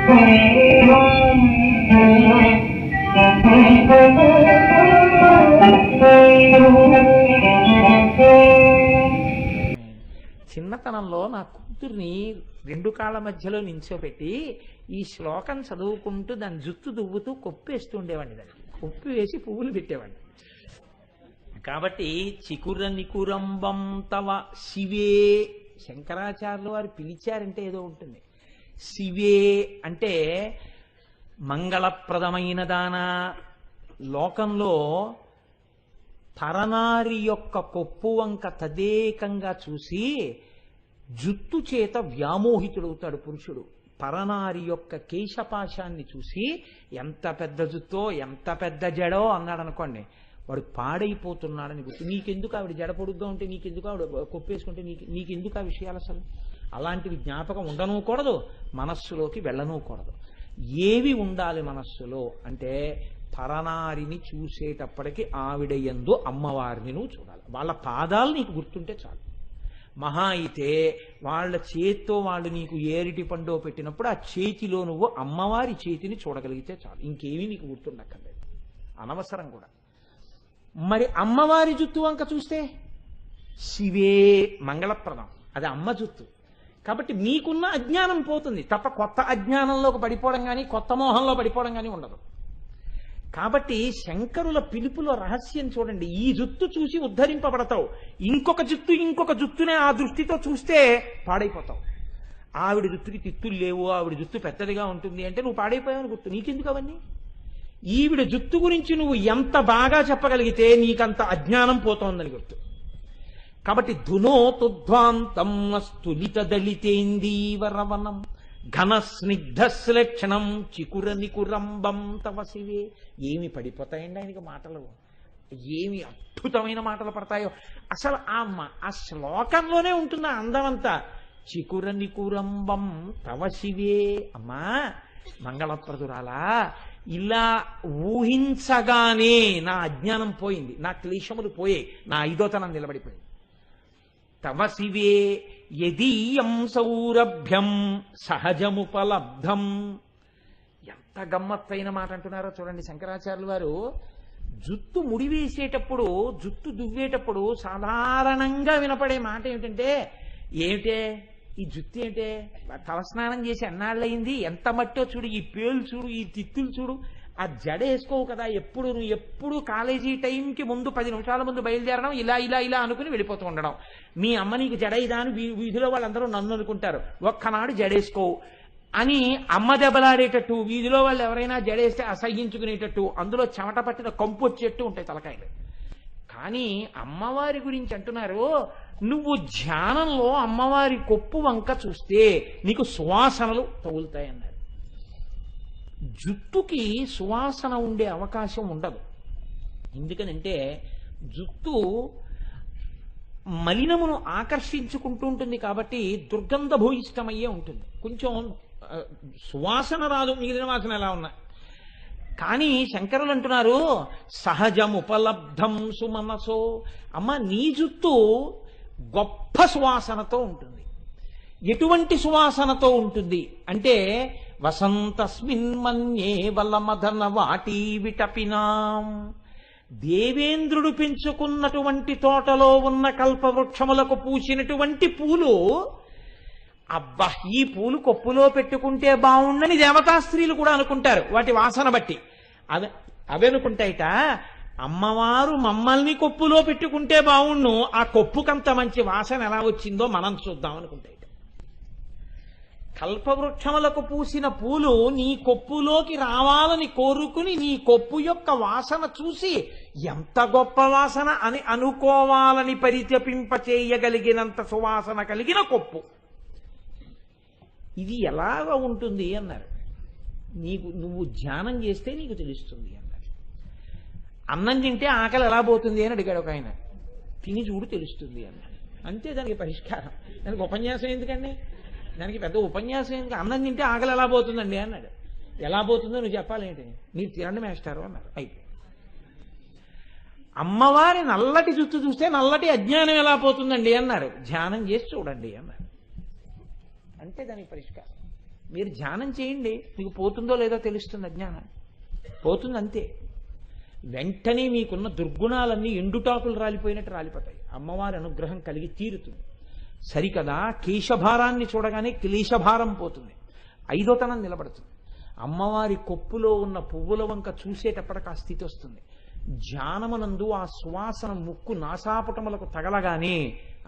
చిన్నతనంలో నా కూతుర్ని రెండు కాళ్ళ మధ్యలో నించోపెట్టి ఈ శ్లోకం చదువుకుంటూ దాని జుత్తు దువ్వుతూ కొప్పేస్తూ ఉండేవాడిని. దాన్ని కొప్పి వేసి పువ్వులు పెట్టేవాడిని. కాబట్టి చికుర నికురంబం తవ శివే, శంకరాచార్యుల వారు పిలిచారంటే ఏదో ఉంటుంది. శివే అంటే మంగళప్రదమైన దాన. లోకంలో పరనారి యొక్క కొప్పు వంక తదేకంగా చూసి జుత్తు చేత వ్యామోహితుడవుతాడు పురుషుడు. పరనారి యొక్క కేశపాశాన్ని చూసి ఎంత పెద్ద జుత్తో ఎంత పెద్ద జడో అన్నాడు అనుకోండి, వాడు పాడైపోతున్నాడని గుర్తు. నీకెందుకు ఆవిడ జడ పొడుగ్గా ఉంటే, నీకెందుకు ఆవిడ కొప్పేసుకుంటే, నీకెందుకు ఆ విషయాలు అసలు అలాంటివి జ్ఞాపకం ఉండనూకూడదు, మనస్సులోకి వెళ్ళనూకూడదు. ఏవి ఉండాలి మనస్సులో అంటే పరనారిని చూసేటప్పటికి ఆవిడ యందు అమ్మవారిని నువ్వు చూడాలి. వాళ్ళ పాదాలు నీకు గుర్తుంటే చాలు. మహా అయితే వాళ్ళ చేత్తో వాళ్ళు నీకు ఏరిటి పండో పెట్టినప్పుడు ఆ చేతిలో నువ్వు అమ్మవారి చేతిని చూడగలిగితే చాలు. ఇంకేమీ నీకు గుర్తుండక్కర్లేదు, అనవసరం కూడా. మరి అమ్మవారి జుత్తు వంక చూస్తే శివే మంగళప్రదం, అది అమ్మ జుత్తు. కాబట్టి నీకున్న అజ్ఞానం పోతుంది తప్ప కొత్త అజ్ఞానంలోకి పడిపోవడం కానీ కొత్త మోహంలో పడిపోవడం కానీ ఉండదు. కాబట్టి శంకరుల పిలుపులో రహస్యం చూడండి. ఈ జుత్తు చూసి ఉద్ధరింపబడతావు. ఇంకొక జుత్తునే ఆ దృష్టితో చూస్తే పాడైపోతావు. ఆవిడ జుత్తుకి తిత్తులు లేవు, ఆవిడ జుత్తు పెద్దదిగా ఉంటుంది అంటే నువ్వు పాడైపోయావని గుర్తు. నీకెందుకు అవన్నీ? ఈవిడ జుత్తు గురించి నువ్వు ఎంత బాగా చెప్పగలిగితే నీకంత అజ్ఞానం పోతోందని గుర్తు. కాబట్టి ధునోతుధ్వాంతం స్తులిత దళితేందీవరవనం ఘన స్నిగ్ధశ్లక్షణం చికుర నికురంబం తవ శివే. ఏమి పడిపోతాయండి ఆయనకి మాటలు, ఏమి అద్భుతమైన మాటలు పడతాయో. అసలు ఆ శ్లోకంలోనే ఉంటుంది అందమంతా. చికుర నికురంబం తవ శివే. అమ్మా మంగళప్రదురాలా, ఇలా ఊహించగానే నా అజ్ఞానం పోయింది, నా క్లేశములు పోయే, నా ఐదోతనం నిలబడిపోయింది. తవ శివే యదీయం సౌరభ్యం సహజముపలబ్ధం. ఎంత గమ్మత్తైన మాట అంటున్నారో చూడండి శంకరాచార్యులు వారు. జుత్తు ముడివేసేటప్పుడు, జుత్తు దువ్వేటప్పుడు సాధారణంగా వినపడే మాట ఏమిటంటే, ఏమిటే ఈ జుత్తు ఏమిటే, తలస్నానం చేసి ఎన్నాళ్ళయింది, ఎంత మట్టో చూడు, ఈ పేలు చూడు, ఈ తిత్తులు చూడు, ఆ జడ వేసుకోవు కదా, నువ్వు ఎప్పుడు కాలేజీ టైంకి ముందు 10 నిమిషాల ముందు బయలుదేరడం, ఇలా అనుకుని వెళ్ళిపోతూ ఉండడం. మీ అమ్మ నీకు జడ ఇదా అని వీధిలో వాళ్ళందరూ నన్ను అనుకుంటారు, ఒక్కనాడు జడేసుకోవు అని అమ్మ దెబ్బలాడేటట్టు, వీధిలో వాళ్ళు ఎవరైనా జడేస్తే అసహ్యించుకునేటట్టు, అందులో చెమట పట్టిన కంపు వచ్చేట్టు ఉంటాయి తలకాయలు. కానీ అమ్మవారి గురించి అంటున్నారు, నువ్వు ధ్యానంలో అమ్మవారి కొప్పు వంక చూస్తే నీకు సువాసనలు తగులుతాయన్నారు. జుట్టుకి సువాసన ఉండే అవకాశం ఉండదు. ఎందుకనంటే జుట్టు మలినమును ఆకర్షించుకుంటూ ఉంటుంది కాబట్టి దుర్గంధ భూయిష్టమయ్యే ఉంటుంది. కొంచెం సువాసన రాదు, మిగిలిన వాసన ఎలా ఉన్నా. కానీ శంకరులు అంటున్నారు సహజముపలబ్ధం సుమనసో. అమ్మ నీ జుట్టు గొప్ప సువాసనతో ఉంటుంది. ఎటువంటి సువాసనతో ఉంటుంది అంటే వసంతస్మిన్ మన్యే వలమదన వాటి విటపినాం. దేవేంద్రుడు పెంచుకున్నటువంటి తోటలో ఉన్న కల్పవృక్షములకు పూసినటువంటి పూలు, అబ్బా ఈ పూలు కొప్పులో పెట్టుకుంటే బాగుండని దేవతా స్త్రీలు కూడా అనుకుంటారు వాటి వాసన బట్టి. అవనుకుంటాయిట, అమ్మవారు మమ్మల్ని కొప్పులో పెట్టుకుంటే బాగుండు, ఆ కొప్పుకంత మంచి వాసన ఎలా వచ్చిందో మనం చూద్దాం అనుకుంటాయి. కల్పవృక్షములకు పూసిన పూలు నీ కొప్పులోకి రావాలని కోరుకుని నీ కొప్పు యొక్క వాసన చూసి ఎంత గొప్ప వాసన అని అనుకోవాలని పరితపింపచేయగలిగినంత సువాసన కలిగిన కొప్పు. ఇది ఎలాగ ఉంటుంది అన్నారు. నువ్వు ధ్యానం చేస్తే నీకు తెలుస్తుంది అన్నారు. అన్నం తింటే ఆకలి ఎలా పోతుంది అని అడిగాడు ఒక ఆయన. తిని చూడు తెలుస్తుంది అన్నాడు. అంతే దానికి పరిష్కారం. దానికి ఉపన్యాసం ఎందుకండి, దానికి పెద్ద ఉపన్యాసం ఎందుకు? అన్నం తింటే ఆకలి ఎలా పోతుందండి అన్నాడు. ఎలా పోతుందో నువ్వు చెప్పాలేంటి, మీరు తినండి మేస్టారు అన్నారు. అయిపోయి అమ్మవారి నల్లటి జుత్తు చూస్తే నల్లటి అజ్ఞానం ఎలా పోతుందండి అన్నారు. ధ్యానం చేసి చూడండి అన్నారు. అంటే దానికి పరిష్కారం. మీరు ధ్యానం చేయండి, మీకు పోతుందో లేదో తెలుస్తుంది అజ్ఞానం. పోతుంది అంతే. వెంటనే మీకున్న దుర్గుణాలన్నీ ఎండుటాకులు రాలిపోయినట్టు రాలిపోతాయి. అమ్మవారి అనుగ్రహం కలిగి తీరుతుంది. సరికదా, కేశభారాన్ని చూడగానే క్లేశభారం పోతుంది, ఐదోతనం నిలబడుతుంది. అమ్మవారి కొప్పులో ఉన్న పువ్వుల వంక చూసేటప్పటికి ఆ స్థితి వస్తుంది. ధ్యానమునందు ఆ సువాసన ముక్కు నాసాపుటములకు తగలగానే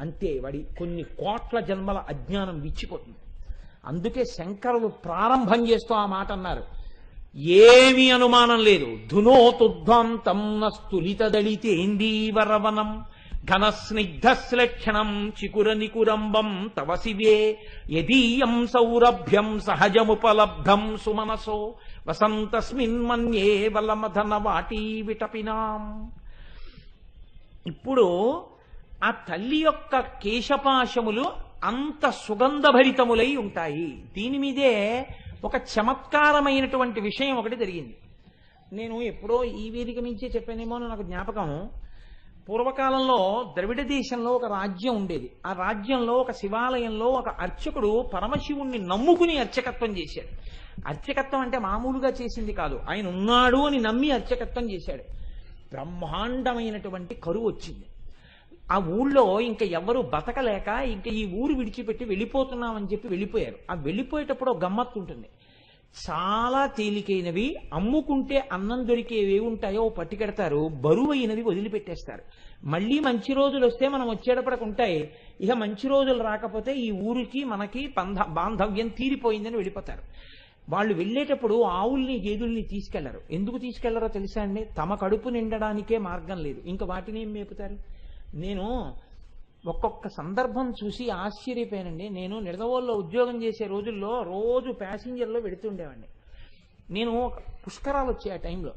అంతే, వాడి కొన్ని కోట్ల జన్మల అజ్ఞానం విచ్చిపోతుంది. అందుకే శంకరులు ప్రారంభం చేస్తూ ఆ మాట అన్నారు, ఏమీ అనుమానం లేదు. ధునోతుధ్వాంతం నస్తులిత దళితేందీవరవనం ఘనస్నిగ్ధశ్లక్షణం చికుర నికురంబం తవ శివే యదీయం సౌరభ్యం సహజముపలబ్ధం సుమనసో వసంతస్మిన్ మన్యే వలమధన వాటీ విటపినాం. ఇప్పుడు ఆ తల్లి యొక్క కేశపాశములు అంత సుగంధభరితములై ఉంటాయి. దీని మీదే ఒక చమత్కారమైనటువంటి విషయం ఒకటి జరిగింది. నేను ఎప్పుడో ఈ వేదిక నుంచే చెప్పానేమో నాకు జ్ఞాపకం. పూర్వకాలంలో ద్రవిడ దేశంలో ఒక రాజ్యం ఉండేది. ఆ రాజ్యంలో ఒక శివాలయంలో ఒక అర్చకుడు పరమశివుణ్ణి నమ్ముకుని అర్చకత్వం చేశాడు. అర్చకత్వం అంటే మామూలుగా చేసింది కాదు, ఆయన ఉన్నాడు అని నమ్మి అర్చకత్వం చేశాడు. బ్రహ్మాండమైనటువంటి కరువు వచ్చింది. ఆ ఊళ్ళో ఇంకా ఎవరు బతకలేక ఇంకా ఈ ఊరు విడిచిపెట్టి వెళ్ళిపోతున్నామని చెప్పి వెళ్ళిపోయారు. ఆ వెళ్ళిపోయేటప్పుడు ఒక గమ్మత్తు ఉంటుంది. చాలా తేలికైనవి, అమ్ముకుంటే అన్నం దొరికేవి ఉంటాయో పట్టుకెడతారు, బరువైనవి వదిలిపెట్టేస్తారు. మళ్ళీ మంచి రోజులు వస్తే మనం వచ్చేటప్పటికి ఉంటాయి. ఇక మంచి రోజులు రాకపోతే ఈ ఊరికి మనకి బాంధవ్యం తీరిపోయిందని వెళ్ళిపోతారు. వాళ్ళు వెళ్ళేటప్పుడు ఆవుల్ని గేదుల్ని తీసుకెళ్లరు. ఎందుకు తీసుకెళ్లరో తెలుసా అండి? తమ కడుపు నిండడానికే మార్గం లేదు, ఇంకా వాటిని ఏం మేపుతారు. నేను ఒక్కొక్క సందర్భం చూసి ఆశ్చర్యపోయానండి. నేను నిడదవోల్లో ఉద్యోగం చేసే రోజుల్లో రోజు ప్యాసింజర్లో వెడుతుండేవాడిని. నేను పుష్కరాలు వచ్చాయి ఆ టైంలో.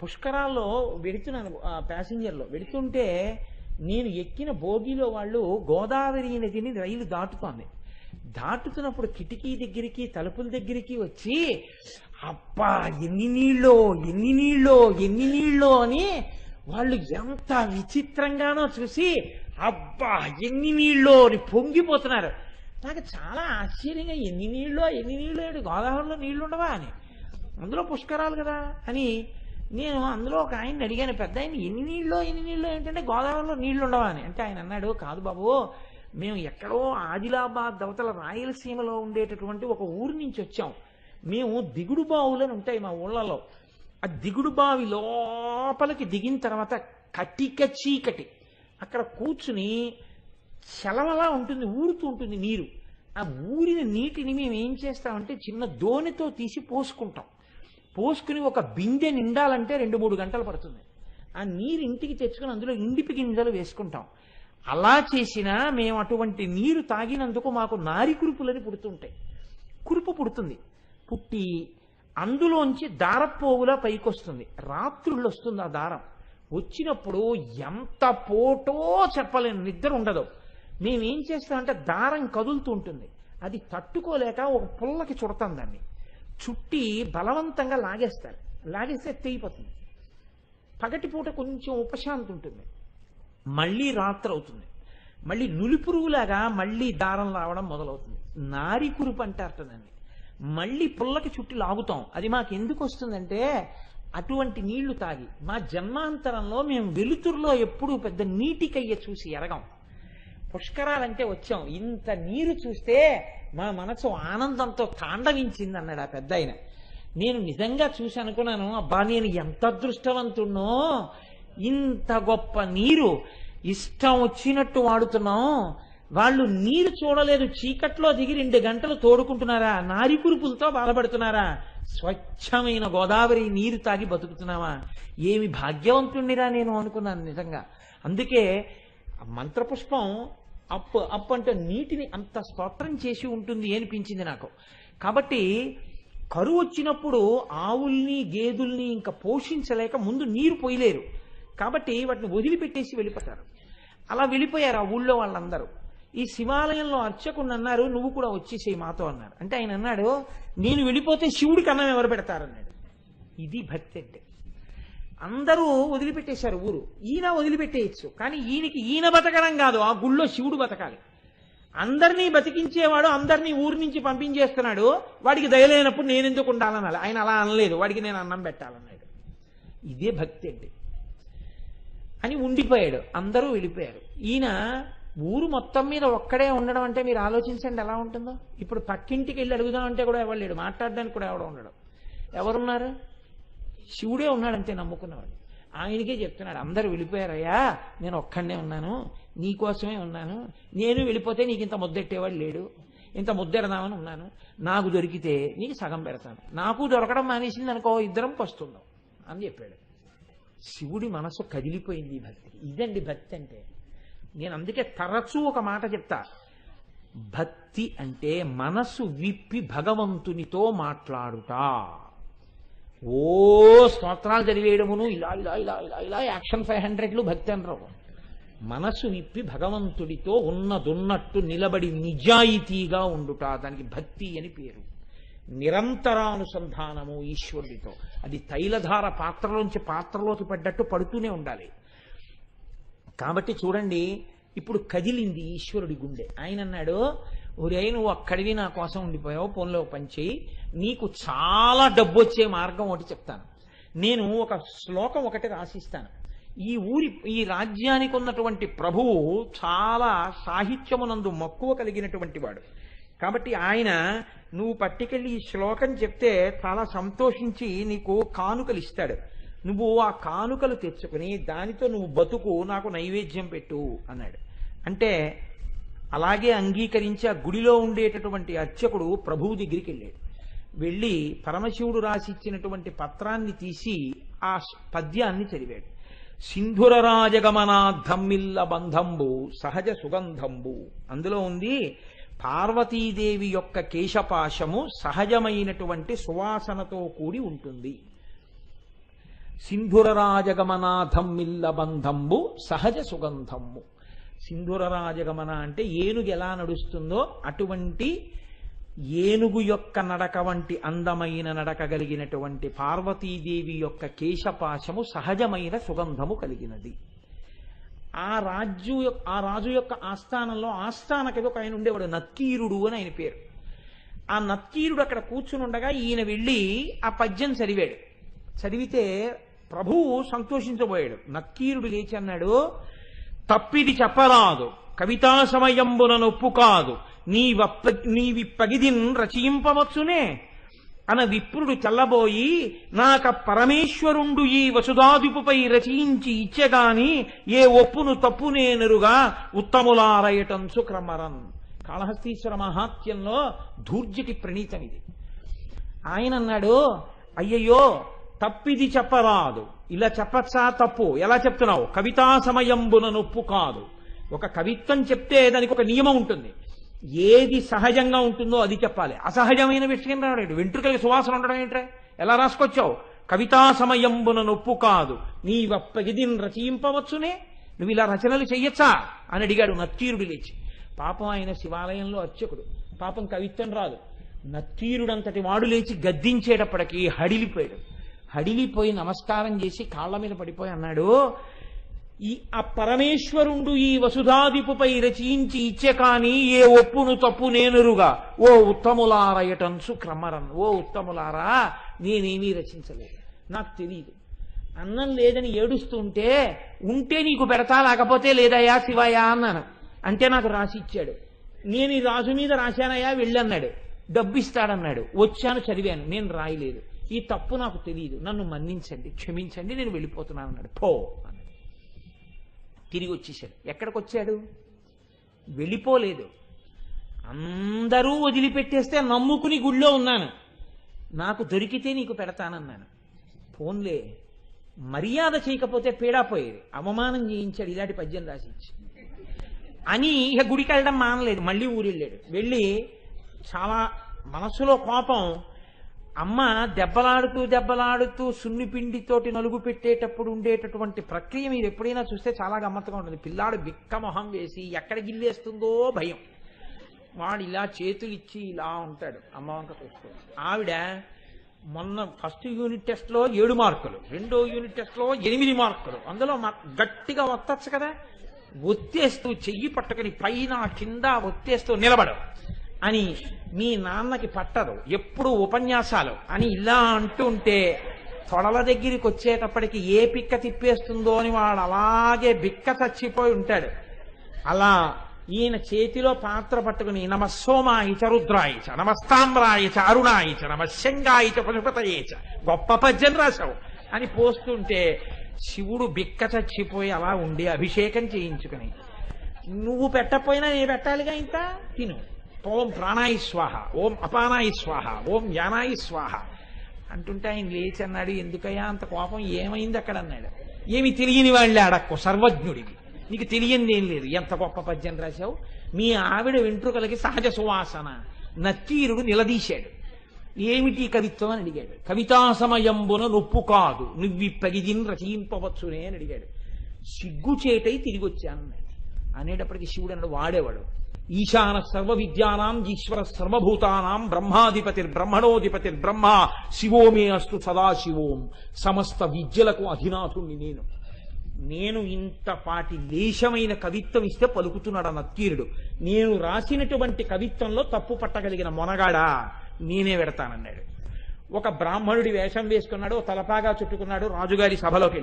పుష్కరాల్లో వెడుతున్నాను, ప్యాసింజర్లో వెడుతుంటే నేను ఎక్కిన బోగిలో వాళ్ళు గోదావరి నదిని రైలు దాటుతోంది. దాటుతున్నప్పుడు కిటికీ దగ్గరికి తలుపుల దగ్గరికి వచ్చి అబ్బా ఎన్ని నీళ్ళో ఎన్ని నీళ్ళో ఎన్ని నీళ్ళో అని వాళ్ళు ఎంత విచిత్రంగానో చూసి అబ్బా ఎన్ని నీళ్ళో అని పొంగిపోతున్నారు. నాకు చాలా ఆశ్చర్యంగా, ఎన్ని నీళ్ళు గోదావరిలో నీళ్లు ఉండవా అని, అందులో పుష్కరాలు కదా అని నేను అందులో ఒక ఆయన్ని అడిగాను, పెద్ద ఆయన ఎన్ని నీళ్ళు ఏంటంటే గోదావరిలో నీళ్లు ఉండవా అని. అంటే ఆయన అన్నాడు, కాదు బాబు, మేము ఎక్కడో ఆదిలాబాద్ అవతల రాయలసీమలో ఉండేటటువంటి ఒక ఊరి నుంచి వచ్చాం. మేము దిగుడు బావులని ఉంటాయి మా ఊళ్ళలో. ఆ దిగుడు బావి లోపలికి దిగిన తర్వాత కటిక చీకటి, అక్కడ కూర్చుని చలవలా ఉంటుంది, ఊరుతూ ఉంటుంది నీరు. ఆ ఊరిన నీటిని మేము ఏం చేస్తామంటే చిన్న దోణితో తీసి పోసుకుంటాం. పోసుకుని ఒక బిందె నిండాలంటే 2-3 గంటలు పడుతుంది. ఆ నీరు ఇంటికి తెచ్చుకుని అందులో ఇండిపి గింజలు వేసుకుంటాం. అలా చేసినా మేము అటువంటి నీరు తాగినందుకు మాకు నారి కురుపులని పుడుతుంటాయి. కురుపు పుడుతుంది, పుట్టి అందులోంచి దారపోగులా పైకొస్తుంది. రాత్రుళ్ళు వస్తుంది ఆ దారం. వచ్చినప్పుడు ఎంత పోటో చెప్పలేను, నిద్ర ఉండదు. మేమేం చేస్తామంటే దారం కదులుతూ ఉంటుంది, అది తట్టుకోలేక ఒక పుల్లకి చుడతాం. దాన్ని చుట్టి బలవంతంగా లాగేస్తారు. లాగేస్తే తెగిపోతుంది. పగటిపూట కొంచెం ఉపశాంతి ఉంటుంది. మళ్ళీ రాత్రి అవుతుంది, మళ్ళీ నులిపురుగులాగా మళ్ళీ దారం రావడం మొదలవుతుంది. నారి కురుపు అంటారట దాన్ని. మళ్ళీ పుల్లకి చుట్టి లాగుతాం. అది మాకు ఎందుకు వస్తుందంటే అటువంటి నీళ్లు తాగి మా జన్మాంతరంలో మేము వెలుతురులో ఎప్పుడూ పెద్ద నీటికయ్య చూసి ఎరగం. పుష్కరాలంటే వచ్చాం, ఇంత నీరు చూస్తే మా మనసు ఆనందంతో తాండవించింది అన్నాడు ఆ పెద్ద ఆయన. నేను నిజంగా చూసి అనుకున్నాను, అబ్బా నేను ఎంత అదృష్టవంతుణ్ణో, ఇంత గొప్ప నీరు ఇష్టం వచ్చినట్టు వాడుతున్నాం. వాళ్ళు నీరు చూడలేదు, చీకట్లో దిగి 2 గంటలు తోడుకుంటున్నారా, నారి కురుపులతో బాధపడుతున్నారా, స్వచ్ఛమైన గోదావరి నీరు తాగి బతుకుతున్నావా, ఏమి భాగ్యవంతుణ్ణిరా నేను అనుకున్నాను నిజంగా. అందుకే మంత్రపుష్పం అప్పు అంటే నీటిని అంత స్తోత్రం చేసి ఉంటుంది అనిపించింది నాకు. కాబట్టి కరువు వచ్చినప్పుడు ఆవుల్ని గేదుల్ని ఇంకా పోషించలేక ముందు నీరు పోయలేరు, కాబట్టి వాటిని వదిలిపెట్టేసి వెళ్ళిపోతారు. అలా వెళ్ళిపోయారు ఆ ఊళ్ళో వాళ్ళందరూ. ఈ శివాలయంలో అర్చకుని అన్నారు, నువ్వు కూడా వచ్చేసేయి మాతో అన్నారు. అంటే ఆయన అన్నాడు, నేను వెళ్ళిపోతే శివుడికి అన్నం ఎవరు పెడతారన్నాడు. ఇది భక్తి అంటే. అందరూ వదిలిపెట్టేశారు ఊరు. ఈయన వదిలిపెట్టేయచ్చు, కానీ ఈయన బతకడం కాదు, ఆ గుళ్ళో శివుడు బతకాలి. అందరినీ బతికించేవాడు అందరినీ ఊరి నుంచి పంపించేస్తున్నాడు, వాడికి దయలేనప్పుడు నేను ఎందుకు ఉండాలనాలి? ఆయన అలా అనలేదు, వాడికి నేను అన్నం పెట్టాలన్నాడు. ఇదే భక్తి అండి అని ఉండిపోయాడు. అందరూ వెళ్ళిపోయారు. ఈయన ఊరు మొత్తం మీద ఒక్కడే ఉండడం అంటే మీరు ఆలోచించండి ఎలా ఉంటుందో. ఇప్పుడు పక్కింటికి వెళ్ళి అడుగుదామంటే కూడా ఎవరు లేడు, మాట్లాడడానికి కూడా ఎవడో ఉండడు. ఎవరున్నారు? శివుడే ఉన్నాడంతే నమ్ముకున్నవాడు. ఆయనకే చెప్తున్నాడు, అందరూ వెళ్ళిపోయారయ్యా, నేను ఒక్కడనే ఉన్నాను, నీకోసమే ఉన్నాను, నేను వెళ్ళిపోతే నీకు ఇంత ముద్దెట్టేవాడు లేడు, ఇంత ముద్దెడదామని ఉన్నాను, నాకు దొరికితే నీకు సగం పెడతాను, నాకు దొరకడం మానేసింది అనుకో ఇద్దరం పస్తుందాం అని చెప్పాడు. శివుడి మనసు కదిలిపోయింది. భక్తి ఇదండి భక్తి అంటే. నేను అందుకే తరచూ ఒక మాట చెప్తా, భక్తి అంటే మనసు విప్పి భగవంతునితో మాట్లాడుట. ఓ స్తోత్రాలు చదివేయడమును ఇలా ఇలా ఇలా ఇలా ఇలా యాక్షన్ 500లు భక్తి అనరు. మనసు విప్పి భగవంతుడితో ఉన్నదున్నట్టు నిలబడి నిజాయితీగా ఉండుట, దానికి భక్తి అని పేరు. నిరంతరానుసంధానము ఈశ్వరుడితో. అది తైలధార పాత్రలోంచి పాత్రలోకి పడ్డట్టు పడుతూనే ఉండాలి. కాబట్టి చూడండి, ఇప్పుడు కదిలింది ఈశ్వరుడి గుండె. ఆయన అన్నాడు, ఒరే నువ్వు అక్కడివి నా కోసం ఉండిపోయావు, పోన్లో పనిచేయి, నీకు చాలా డబ్బు వచ్చే మార్గం ఒకటి చెప్తాను. నేను ఒక శ్లోకం ఒకటి రాసిస్తాను. ఈ రాజ్యానికి ఉన్నటువంటి ప్రభువు చాలా సాహిత్యమునందు మక్కువ కలిగినటువంటి వాడు. కాబట్టి ఆయన నువ్వు పట్టుకెళ్ళి ఈ శ్లోకం చెప్తే చాలా సంతోషించి నీకు కానుకలు ఇస్తాడు. నువ్వు ఆ కానుకలు తెచ్చుకుని దానితో నువ్వు బతుకు, నాకు నైవేద్యం పెట్టు అన్నాడు. అంటే అలాగే అంగీకరించి ఆ గుడిలో ఉండేటటువంటి అర్చకుడు ప్రభువు దగ్గరికి వెళ్ళాడు. వెళ్ళి పరమశివుడు రాసి ఇచ్చినటువంటి పత్రాన్ని తీసి ఆ పద్యాన్ని చదివాడు. సింధుర రాజగమనాద్ధమ్మిల్ల బంధంబు సహజ సుగంధంబు. అందులో ఉంది, పార్వతీదేవి యొక్క కేశపాశము సహజమైనటువంటి సువాసనతో కూడి ఉంటుంది. సింధుర రాజగమనాధమ్మిల్ల బంధంబు సహజ సుగంధము. సింధుర రాజగమన అంటే ఏనుగు ఎలా నడుస్తుందో అటువంటి ఏనుగు యొక్క నడక వంటి అందమైన నడక కలిగినటువంటి పార్వతీదేవి యొక్క కేశపాశము సహజమైన సుగంధము కలిగినది. ఆ రాజు యొక్క ఆస్థానంలో ఆస్థానకవి ఒక ఆయన ఉండేవాడు, నక్కీరుడు అని ఆయన పేరు. ఆ నక్కీరుడు అక్కడ కూర్చుని ఉండగా ఈయన వెళ్ళి ఆ పద్యం చదివాడు. చదివితే ప్రభువు సంతోషించబోయాడు. నక్కీరుడు లేచి అన్నాడు, తప్పిది చెప్పరాదు, కవితా సమయంబున నొప్పు కాదు, నీవిప్పగిదిన్ రచయింపవచ్చునే అన విప్రుడు చల్లబోయి, నాక పరమేశ్వరుండు ఈ వసుధాదిపుపై రచయించి ఇచ్చెగాని ఏ ఒప్పును తప్పునేనరుగా ఉత్తములారయటంచు క్రమరన్. కాళహస్తీశ్వర మహాత్యంలో ధూర్జటి ప్రణీతం ఇది. ఆయన అన్నాడు, అయ్యయ్యో తప్పిది చెప్పరాదు, ఇలా చెప్పచ్చా? తప్పు ఎలా చెప్తున్నావు? కవితా సమయంబున నొప్పు కాదు. ఒక కవిత్వం చెప్తే దానికి ఒక నియమం ఉంటుంది. ఏది సహజంగా ఉంటుందో అది చెప్పాలి. అసహజమైన విషయం రాడు. వెంట్రుకలకి సువాసన ఉండడం ఏంట్రా? ఎలా రాసుకొచ్చావు? కవితా సమయంబున నొప్పు కాదు, నీవప్పగిదిన్ రచయింపవచ్చునే, నువ్వు ఇలా రచనలు చెయ్యొచ్చా అని అడిగాడు నత్తీరుడు లేచి. పాపం ఆయన శివాలయంలో అర్చకుడు, పాపం కవిత్వం రాదు. నత్తీరుడంతటి వాడు లేచి గద్దించేటప్పటికీ హడిలిపోయి నమస్కారం చేసి కాళ్ళ మీద పడిపోయి అన్నాడు, ఆ పరమేశ్వరుండు ఈ వసుధాదిపుపై రచయించి ఇచ్చే కాని ఏ ఒప్పును తప్పు నేనురుగా ఓ ఉత్తములారయటంచు క్రమరన్. ఓ ఉత్తములారా, నేనేమీ రచించలేదు, నాకు తెలియదు. అన్నం లేదని ఏడుస్తుంటే ఉంటే నీకు పెడతా, లేకపోతే లేదయ్యా శివయ్యా అన్నాను. అంటే నాకు రాసి ఇచ్చాడు. నేను ఈ రాజు మీద రాశానయ్యా వెళ్ళన్నాడు. డబ్బు ఇస్తాడన్నాడు. వచ్చాను, చదివాను, నేను రాయలేదు. ఈ తప్పు నాకు తెలియదు, నన్ను మన్నించండి, క్షమించండి, నేను వెళ్ళిపోతున్నాను అన్నాడు. పో అన్నాడు. తిరిగి వచ్చేసాడు. ఎక్కడికి వచ్చాడు? వెళ్ళిపోలేదు. అందరూ వదిలిపెట్టేస్తే నమ్ముకుని గుళ్ళో ఉన్నాను, నాకు దొరికితే నీకు పెడతానన్నాను. పోన్లే, మర్యాద చేయకపోతే పీడాపోయేది, అవమానం చేయించాడు, ఇలాంటి పద్యం రాసిచ్చి అని ఇక గుడికి వెళ్ళడం మానలేదు. మళ్ళీ ఊరు వెళ్ళాడు. వెళ్ళి చాలా మనసులో కోపం. అమ్మ దెబ్బలాడుతూ సున్నిపిండితోటి నలుగు పెట్టేటప్పుడు ఉండేటటువంటి ప్రక్రియ మీరు ఎప్పుడైనా చూస్తే చాలా గమ్మత్తుగా ఉంటుంది. పిల్లాడు బిక్క మొహం వేసి ఎక్కడ గిల్లేస్తుందో భయం. వాడు ఇలా చేతులు ఇచ్చి ఇలా ఉంటాడు, అమ్మ వంక చూస్తూ. ఆవిడ మొన్న ఫస్ట్ యూనిట్ టెస్ట్లో 7 మార్కులు, రెండో యూనిట్ టెస్ట్లో 8 మార్కులు. అందులో గట్టిగా వత్తచ్చు కదా, ఒత్తేస్తూ చెయ్యి పట్టుకుని పైన కింద ఒత్తేస్తూ నిలబడు అని మీ నాన్నకి పట్టదు, ఎప్పుడు ఉపన్యాసాలు అని ఇలా అంటుంటే తొడల దగ్గరికి వచ్చేటప్పటికి ఏ పిక్క తిప్పేస్తుందో అని వాడు అలాగే బిక్క చచ్చిపోయి ఉంటాడు. అలా ఈయన చేతిలో పాత్ర పట్టుకుని నమస్సోమాయిచ రుద్రాయిచ నమస్తామ్రాయిచ అరుణాయిచ నమశంగాయిచ పశుపతయేచ గొప్ప పద్యం రాశావు అని పోస్తుంటే శివుడు బిక్క చచ్చిపోయి అలా ఉండి అభిషేకం చేయించుకుని, నువ్వు పెట్టకపోయినా నేను పెట్టాలిగా, ఇంత తిను, ఓం ప్రాణాయి స్వాహ, ఓం అపానాయి స్వాహ, ఓం యానాయి స్వాహ అంటుంటే ఆయన లేచి అన్నాడు, ఎందుకయ్యా అంత కోపం, ఏమైంది అక్కడ అన్నాడు. ఏమి తెలియని వాళ్ళే అడక్కు, సర్వజ్ఞుడివి, నీకు తెలియంది ఏం లేదు, ఎంత గొప్ప పద్యం రాశావు. మీ ఆవిడ వెంట్రుకలకి సహజ సువాసన. నత్తీరుడు నిలదీశాడు, ఏమిటి కవిత్వం అని అడిగాడు. కవితా సమయంబున నొప్పు కాదు నువ్విప్పగిదిన్ రచయింపవచ్చునే అని అడిగాడు. సిగ్గుచేటై తిరిగి వచ్చానన్నాడు. అనేటప్పటికీ శివుడు అన్నాడు, వాడేవాడు ఈశాన సర్వ విద్యానాం ఈశ్వర సర్వభూతానాం బ్రహ్మాధిపతిర్బ్రహ్మ శివోమే అస్తు సదాశివోం, సమస్త విద్యలకు అధినాథుణ్ణి నేను ఇంతపాటి లేశమైన కవిత్వం ఇస్తే పలుకుతున్నాడు నత్తీరుడు. నేను రాసినటువంటి కవిత్వంలో తప్పు పట్టగలిగిన మొనగాడా నేనే పెడతానన్నాడు. ఒక బ్రాహ్మణుడి వేషం వేసుకున్నాడు, తలపాగా చుట్టుకున్నాడు, రాజుగారి సభలోకి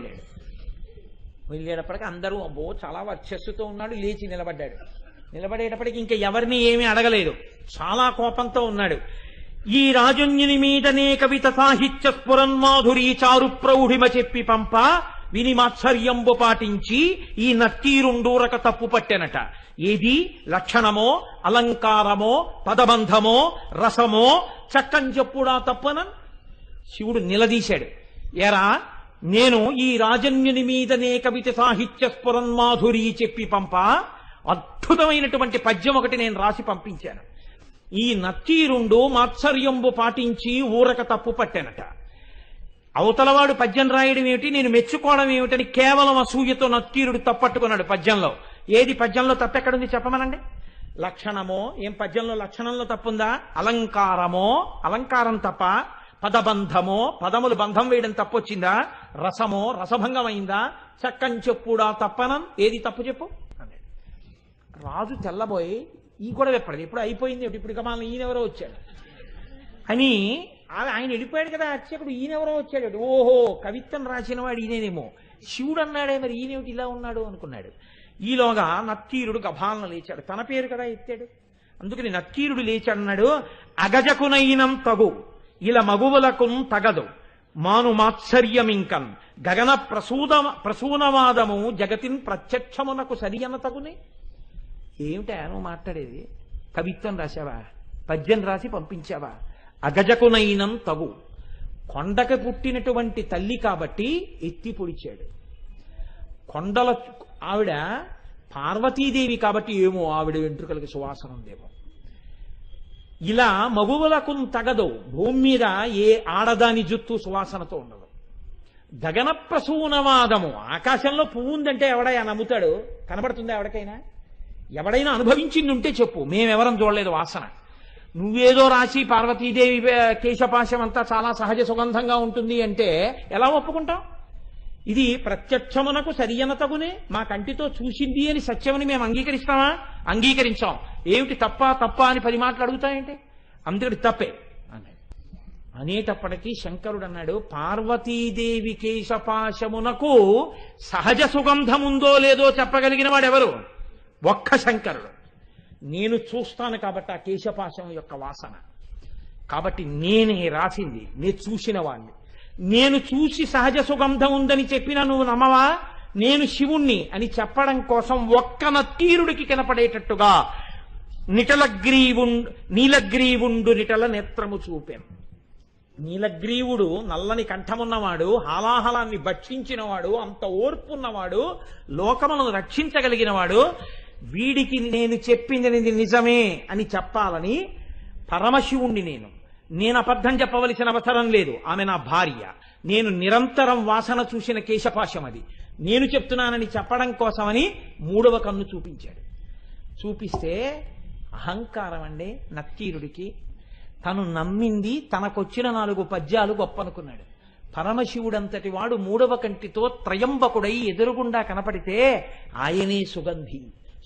వెళ్ళేటప్పటికి అందరూ అబ్బో చాలా వర్చస్సుతో ఉన్నాడు, లేచి నిలబడ్డాడు. నిలబడేటప్పటికి ఇంకా ఎవరిని ఏమీ అడగలేదు, చాలా కోపంతో ఉన్నాడు. ఈ రాజుని మీదనే కవిత సాహిత్య స్ఫురన్మాధురీ చారు ప్రౌఢిమ చెప్పి పంప విని మాత్సర్యంబు పాటించి ఈ నత్తీరుండూరక తప్పు పట్టెనట. ఏది లక్షణమో అలంకారమో పదబంధమో రసమో చక్కని చెప్పుడా తప్పన శివుడు నిలదీశాడు. ఎరా, నేను ఈ రాజన్యుని మీదనే కవిత సాహిత్య స్ఫురన్మాధురీ చెప్పి పంప అద్భుతమైనటువంటి పద్యం ఒకటి నేను రాసి పంపించాను. ఈ నత్తీరుండు మాత్సర్యంబు పాటించి ఊరక తప్పు పట్టానట. అవతలవాడు పద్యం రాయడం ఏమిటి, నేను మెచ్చుకోవడం ఏమిటని కేవలం అసూయతో నత్తీరుడు తప్పట్టుకున్నాడు పద్యంలో. ఏది పద్యంలో తప్పెక్కడుంది చెప్పమనండి. లక్షణమో, ఏం పద్యంలో లక్షణంలో తప్పుందా? అలంకారమో, అలంకారం తప్ప. పదబంధమో, పదములు బంధం వేయడం తప్పొచ్చిందా? రసమో, రసభంగం అయిందా? చక్కని చెప్పుడా తప్పనం, ఏది తప్పు చెప్పు అన్నాడు. రాజు తెల్లబోయి ఈ కూడా చెప్పాడు, ఇప్పుడు అయిపోయింది, ఇప్పుడు కమాలను ఈయనెవరో వచ్చాడు అని. ఆయన వెళ్ళిపోయాడు కదా అర్చకుడు, ఈయనెవరో వచ్చాడు. ఓహో, కవిత్వం రాసిన వాడు ఈయనేమో, శివుడు అన్నాడే, మరి ఈయనేమిటి ఇలా ఉన్నాడు అనుకున్నాడు. ఈలోగా నత్తీరుడు గభాలను లేచాడు, తన పేరు కదా ఎత్తాడు. అందుకని నత్తీరుడు లేచాడన్నాడు, అగజకునైనం తగు ఇలా మగువులకు తగదు మాను మాత్సర్యమింకన్ గగన ప్రసూనవాదము జగతిన్ ప్రత్యక్షమునకు సరియన తగునే. ఏమిటా నువ్వు మాట్లాడేది? కవిత్వం రాశావా? పద్యం రాసి పంపించావా? అగజకునైనం తగు, కొండకి పుట్టినటువంటి తల్లి కాబట్టి ఎత్తి పొడిచాడు. కొండల ఆవిడ పార్వతీదేవి కాబట్టి ఏమో ఆవిడ వెంట్రుకలకి సువాసన ఉందేమో. ఇలా మగువులకు తగదు, భూమి మీద ఏ ఆడదాని జుత్తు సువాసనతో ఉండదు. గగన ప్రసూనవాదము, ఆకాశంలో పువ్వు ఉందంటే ఎవడైనా నమ్ముతాడు? కనబడుతుందా ఎవరికైనా? ఎవడైనా అనుభవించింది ఉంటే చెప్పు, మేమెవరం చూడలేదు వాసన. నువ్వేదో రాసి పార్వతీదేవి కేశపాశం అంతా చాలా సహజ సుగంధంగా ఉంటుంది అంటే ఎలా ఒప్పుకుంటాం? ఇది ప్రత్యక్షమునకు సరియన తగునే, మా కంటితో చూసింది అని సత్యమని మేము అంగీకరిస్తామా? అంగీకరించాం. ఏమిటి తప్ప తప్ప అని 10 మాటలు అడుగుతాయంటే అందుకని తప్పే అన్నాడు. అనేటప్పటికీ శంకరుడు అన్నాడు, పార్వతీదేవి కేశపాశమునకు సహజ సుగంధం ఉందో లేదో చెప్పగలిగిన వాడెవరు? ఒక్క శంకరుడు. నేను చూస్తాను కాబట్టి ఆ కేశపాశం యొక్క వాసన, కాబట్టి నేనే రాసింది, నేను చూసిన వాణ్ణి. నేను చూసి సహజ సుగంధం ఉందని చెప్పినా నువ్వు నమ్మవా? నేను శివుణ్ణి అని చెప్పడం కోసం ఒక్క నత్తీరుడికి కనపడేటట్టుగా నీలగ్రీవుండు నిటల నేత్రము చూపాను. నీలగ్రీవుడు నల్లని కంఠమున్నవాడు, హాలాహలాన్ని భక్షించినవాడు, అంత ఓర్పున్నవాడు, లోకములను రక్షించగలిగినవాడు. వీడికి నేను చెప్పింది నిజమే అని చెప్పాలని పరమశివుణ్ణి నేను అబద్ధం చెప్పవలసిన అవసరం లేదు. ఆమె నా భార్య, నేను నిరంతరం వాసన చూసిన కేశపాశం అది, నేను చెప్తున్నానని చెప్పడం కోసమని 3వ కన్ను చూపించాడు. చూపిస్తే అహంకారం అండి నత్తీరుడికి. తను నమ్మింది, తనకొచ్చిన 4 పద్యాలు గొప్ప అనుకున్నాడు. పరమశివుడంతటి వాడు మూడవ కంటితో త్రయంబకుడై ఎదురుగుండా కనపడితే ఆయనే సుగంధి.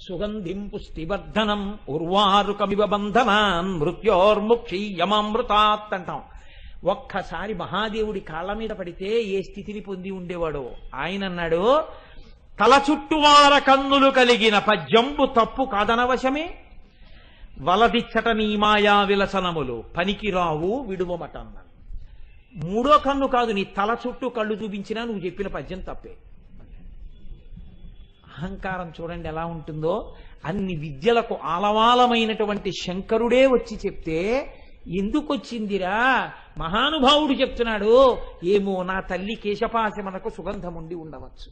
సుగంధిం పుష్టివర్ధనం ఉర్వారుకమివ బంధనాన్ మృత్యోర్ముక్షీయమామృతాత్ అంటాం. ఒక్కసారి మహాదేవుడి కాళ్ళ మీద పడితే ఏ స్థితిని పొంది ఉండేవాడో ఆయన అన్నాడు, తల చుట్టువార కన్నులు కలిగిన పద్యంబు తప్పు కాదనవశమే, వలదిచ్చట నీ మాయా విలసనములు పనికిరావు విడువమటన్నాను. మూడో కన్ను కాదు, నీ తల చుట్టూ కళ్ళు చూపించినా నువ్వు చెప్పిన పద్యం తప్పే. అహంకారం చూడండి ఎలా ఉంటుందో. అన్ని విద్యలకు ఆలవాలమైనటువంటి శంకరుడే వచ్చి చెప్తే ఎందుకు వచ్చిందిరా? మహానుభావుడు చెప్తున్నాడు, ఏమో నా తల్లి కేశపాశమనకు సుగంధం ఉండి ఉండవచ్చు.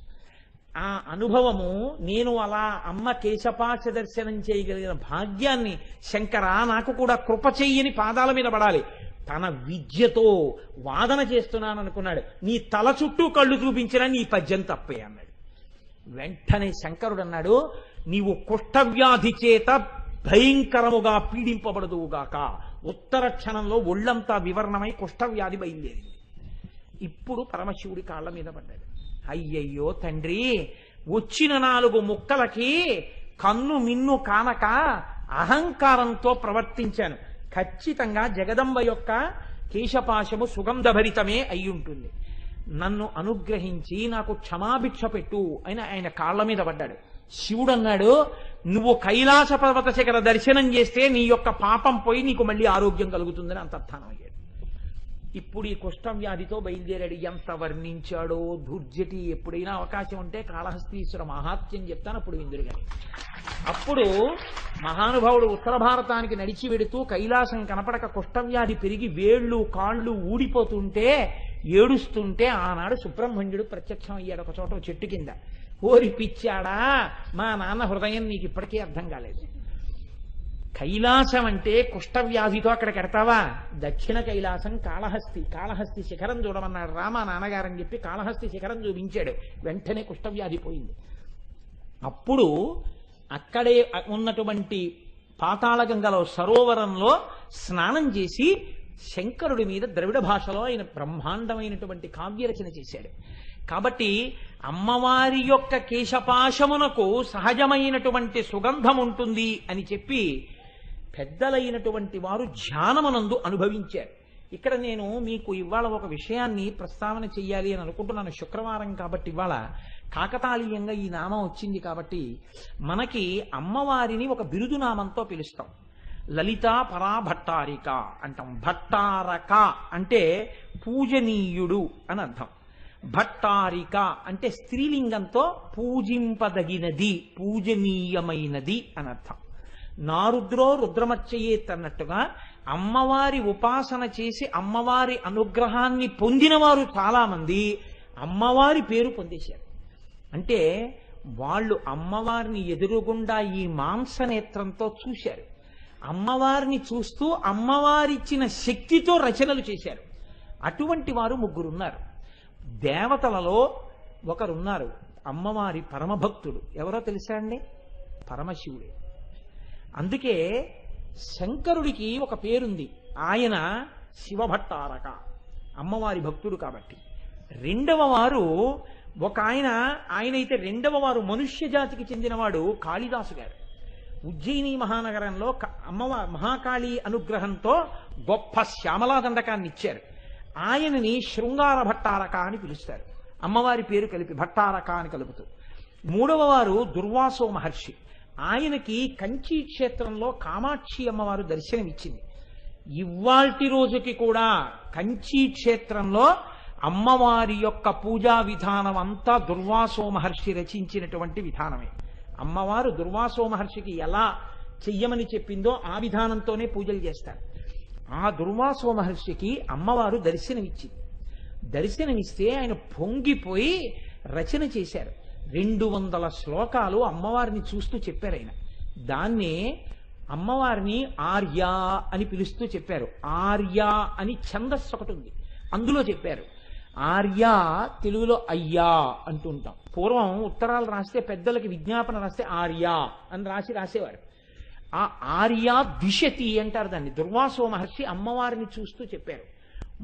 ఆ అనుభవము, నేను అలా అమ్మ కేశపాశ దర్శనం చేయగలిగిన భాగ్యాన్ని శంకరా నాకు కూడా కృప చెయ్యని పాదాల మీద పడాలి. తన విద్యతో వాదన చేస్తున్నాను అనుకున్నాడు. నీ తల చుట్టూ కళ్ళు చూపించినా నీ పద్యం తప్పే అన్నాడు. వెంటనే శంకరుడు అన్నాడు, నీవు కుష్ఠవ్యాధి చేత భయంకరముగా పీడింపబడదువుగాక. ఉత్తర క్షణంలో ఒళ్ళంతా వివరణమై కుష్ఠవ్యాధి బయలుదేరింది. ఇప్పుడు పరమశివుడి కాళ్ళ మీద పడ్డాడు. అయ్యయ్యో తండ్రి, వచ్చిన 4 ముక్కలకి కన్ను మిన్ను కానక అహంకారంతో ప్రవర్తించాను. ఖచ్చితంగా జగదంబ యొక్క కేశపాశము సుగంధభరితమే అయి ఉంటుంది. నన్ను అనుగ్రహించి నాకు క్షమాభిక్ష పెట్టు అని ఆయన కాళ్ళ మీద పడ్డాడు. శివుడు అన్నాడు, నువ్వు కైలాస పర్వత శిఖర దర్శనం చేస్తే నీ యొక్క పాపం పోయి నీకు మళ్ళీ ఆరోగ్యం కలుగుతుందని అంతర్థానం అయ్యాడు. ఇప్పుడు ఈ కుష్ఠవ్యాధితో బయలుదేరాడు. ఎంత వర్ణించాడో దుర్జటి. ఎప్పుడైనా అవకాశం ఉంటే కాళహస్తీశ్వర మహాత్మ్యం చెప్తాను, అప్పుడు విందురు గాని. అప్పుడు మహానుభావుడు ఉత్తర భారతానికి నడిచి వెడుతూ కైలాసం కనపడక కుష్ఠవ్యాధి పెరిగి వేళ్ళు కాళ్ళు ఊడిపోతుంటే ఏడుస్తుంటే ఆనాడు సుబ్రహ్మణ్యుడు ప్రత్యక్షం అయ్యాడు ఒక చోట చెట్టు కింద. ఓరి పిచ్చాడా, మా నాన్న హృదయం నీకు ఇప్పటికీ అర్థం కాలేదు. కైలాసం అంటే కుష్ఠవ్యాధితో అక్కడికి ఎడతావా? దక్షిణ కైలాసం కాళహస్తి. కాళహస్తి శిఖరం చూడమన్నాడు రామ నాన్నగారని చెప్పి కాళహస్తి శిఖరం చూపించాడు. వెంటనే కుష్ఠవ్యాధి పోయింది. అప్పుడు అక్కడే ఉన్నటువంటి పాతాళగంగలో సరోవరంలో స్నానం చేసి శంకరుడి మీద ద్రవిడ భాషలో ఆయన బ్రహ్మాండమైనటువంటి కావ్యరచన చేశాడు. కాబట్టి అమ్మవారి యొక్క కేశపాశమునకు సహజమైనటువంటి సుగంధం ఉంటుంది అని చెప్పి పెద్దలైనటువంటి వారు ధ్యానమునందు అనుభవించారు. ఇక్కడ నేను మీకు ఇవాళ ఒక విషయాన్ని ప్రస్తావన చెయ్యాలి అని అనుకుంటున్నాను. శుక్రవారం కాబట్టి ఇవాళ కాకతాళీయంగా ఈ నామం వచ్చింది కాబట్టి మనకి అమ్మవారిని ఒక బిరుదు నామంతో పిలుస్తాం. లలితా పరా భట్టారిక అంటాం. భట్టారక అంటే పూజనీయుడు అని అర్థం. భట్టారిక అంటే స్త్రీలింగంతో పూజింపదగినది, పూజనీయమైనది అని అర్థం. నారుద్రో రుద్రమచ్చయేత్ అన్నట్టుగా అమ్మవారి ఉపాసన చేసి అమ్మవారి అనుగ్రహాన్ని పొందిన వారు చాలా మంది అమ్మవారి పేరు పొందేశారు. అంటే వాళ్ళు అమ్మవారిని ఎదురుగుండా ఈ మాంసనేత్రంతో చూశారు. అమ్మవారిని చూస్తూ అమ్మవారిచ్చిన శక్తితో రచనలు చేశారు. అటువంటి వారు 3 ఉన్నారు. దేవతలలో ఒకరున్నారు, అమ్మవారి పరమభక్తుడు. ఎవరో తెలుసా అండి? పరమశివుడే. అందుకే శంకరుడికి ఒక పేరుంది, ఆయన శివభట్టారక, అమ్మవారి భక్తుడు కాబట్టి. రెండవ వారు ఒక ఆయనైతే రెండవ వారు మనుష్య జాతికి చెందినవాడు కాళిదాసు గారు. ఉజ్జయిని మహానగరంలో అమ్మవారి మహాకాళి అనుగ్రహంతో గొప్ప శ్యామలా దండకాన్ని ఇచ్చారు. ఆయనని శృంగార భట్టారక అని పిలుస్తారు. అమ్మవారి పేరు కలిపి భట్టారక అని కలుపుతూ. మూడవ వారు దుర్వాసో మహర్షి. ఆయనకి కంచి క్షేత్రంలో కామాక్షి అమ్మవారు దర్శనమిచ్చింది. ఇవాల్టి రోజుకి కూడా కంచి క్షేత్రంలో అమ్మవారి యొక్క పూజా విధానం అంతా దుర్వాసో మహర్షి రచించినటువంటి విధానమే. అమ్మవారు దుర్వాసో మహర్షికి ఎలా చెయ్యమని చెప్పిందో ఆ విధానంతోనే పూజలు చేస్తారు. ఆ దుర్వాసో మహర్షికి అమ్మవారు దర్శనమిచ్చింది. దర్శనమిస్తే ఆయన పొంగిపోయి రచన చేశారు. 200 శ్లోకాలు అమ్మవారిని చూస్తూ చెప్పారు ఆయన. దాన్నే అమ్మవారిని ఆర్య అని పిలుస్తూ చెప్పారు. ఆర్య అని ఛందస్సు ఒకటి ఉంది, అందులో చెప్పారు. ఆర్య తెలుగులో అయ్యా అంటుంటాం. పూర్వం ఉత్తరాలు రాస్తే పెద్దలకి విజ్ఞాపన రాస్తే ఆర్య అని రాసేవారు. ఆ ఆర్య దిశతి అంటారు దాన్ని. దుర్వాసో మహర్షి అమ్మవారిని చూస్తూ చెప్పారు.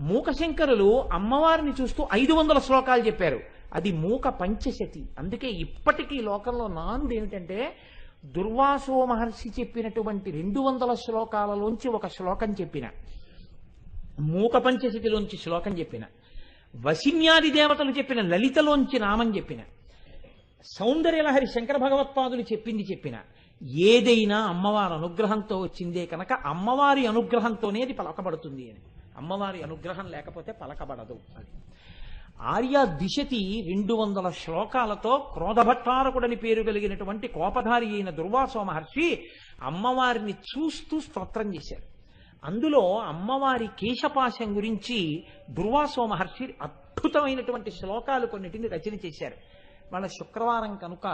మూకశంకరులు అమ్మవారిని చూస్తూ 500 శ్లోకాలు చెప్పారు. అది మూక పంచశతి. అందుకే ఇప్పటికీ లోకంలో నానుడు ఏమిటంటే దుర్వాసో మహర్షి చెప్పినటువంటి 200 శ్లోకాలలోంచి ఒక శ్లోకం చెప్పిన, మూక పంచశతిలోంచి శ్లోకం చెప్పిన, వశిన్యాది దేవతలు చెప్పిన లలితలోంచి నామం చెప్పిన, సౌందర్యలహరి శంకర భగవత్పాదులు చెప్పింది చెప్పిన, ఏదైనా అమ్మవారి అనుగ్రహంతో వచ్చిందే కనుక అమ్మవారి అనుగ్రహంతోనే అది పలకబడుతుంది అని. అమ్మవారి అనుగ్రహం లేకపోతే పలకబడదు అది. ఆర్య దిశతి 200 శ్లోకాలతో క్రోధభట్టారకుడని పేరు కలిగినటువంటి కోపధారి అయిన దుర్వాసో మహర్షి అమ్మవారిని చూస్తూ స్తోత్రం చేశారు. అందులో అమ్మవారి కేశపాశం గురించి దుర్వాసో మహర్షి అద్భుతమైనటువంటి శ్లోకాలు కొన్నిటిని రచన చేశారు. వాళ్ళ శుక్రవారం కనుక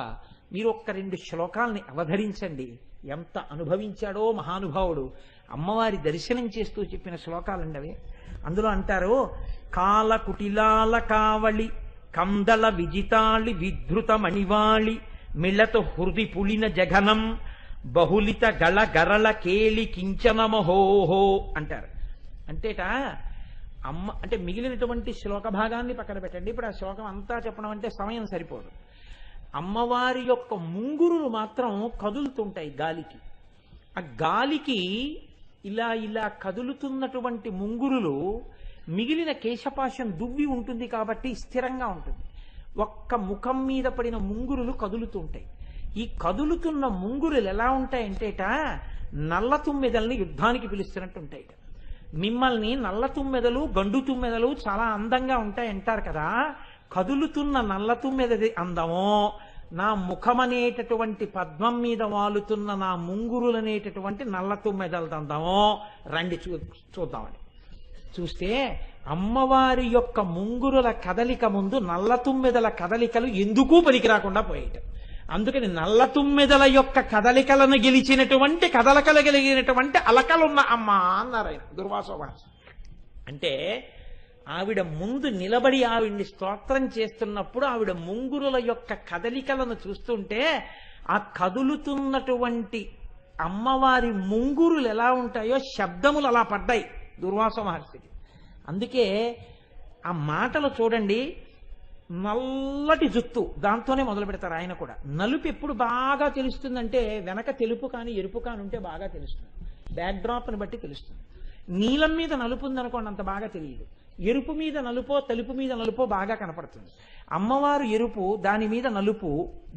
మీరు ఒక్క 2 శ్లోకాలని అవధరించండి. ఎంత అనుభవించాడో మహానుభావుడు. అమ్మవారి దర్శనం చేస్తూ చెప్పిన శ్లోకాలండి అవి. అందులో అంటారు, కాల కుటిలాల కావళి కందల విజితాళి విధృత మణివాళి మిళత హృది పులిన జఘనం బహులిత గళ గరళ కేళి కించనమహోహో అంటారు. అంటేట అమ్మ అంటే మిగిలినటువంటి శ్లోక భాగాన్ని పక్కన పెట్టండి. ఇప్పుడు ఆ శ్లోకం అంతా చెప్పడం అంటే సమయం సరిపోదు. అమ్మవారి యొక్క ముంగురులు మాత్రం కదులుతుంటాయి గాలికి. ఆ గాలికి ఇలా ఇలా కదులుతున్నటువంటి ముంగురులు మిగిలిన కేశపాశం దువ్వి ఉంటుంది కాబట్టి స్థిరంగా ఉంటుంది. ఒక్క ముఖం మీద పడిన ముంగురులు కదులుతుంటాయి. ఈ కదులుతున్న ముంగురులు ఎలా ఉంటాయంటేట నల్ల తుమ్మెదల్ని యుద్ధానికి పిలుస్తున్నట్టు ఉంటాయి. మిమ్మల్ని నల్ల తుమ్మెదలు గండు తుమ్మెదలు చాలా అందంగా ఉంటాయంటారు కదా, కదులుతున్న నల్ల తుమ్మెదది అందమో నా ముఖమనేటటువంటి పద్మం మీద వాలుతున్న నా ముంగురులనేటటువంటి నల్ల తుమ్మెదల అందమో రండి చూద్దామని చూస్తే అమ్మవారి యొక్క ముంగురుల కదలిక ముందు నల్ల తుమ్మెదల కదలికలు ఎందుకు పనికి రాకుండా పోయేట. అందుకని నల్ల తుమ్మెదల యొక్క కదలికలను గెలిచినటువంటి కదలకలు కలిగినటువంటి అలకలున్న అమ్మ అన్నారు ఆయన దుర్వాసో మహర్షి. అంటే ఆవిడ ముందు నిలబడి ఆవిడ్ని స్తోత్రం చేస్తున్నప్పుడు ఆవిడ ముంగురుల యొక్క కదలికలను చూస్తుంటే ఆ కదులుతున్నటువంటి అమ్మవారి ముంగురులు ఎలా ఉంటాయో శబ్దములు అలా పడ్డాయి దుర్వాసో మహర్షికి. అందుకే ఆ మాటలు చూడండి, నల్లటి జుత్తు దాంతోనే మొదలు పెడతారు ఆయన కూడా. నలుపు ఎప్పుడు బాగా తెలుస్తుందంటే వెనక తెలుపు కానీ ఎరుపు కానీ ఉంటే బాగా తెలుస్తుంది, బ్యాక్ డ్రాప్ని బట్టి తెలుస్తుంది. నీలం మీద నలుపు ఉందనుకోండి అంత బాగా తెలియదు. ఎరుపు మీద నలుపో తెలుపు మీద నలుపో బాగా కనపడుతుంది. అమ్మవారు ఎరుపు, దాని మీద నలుపు,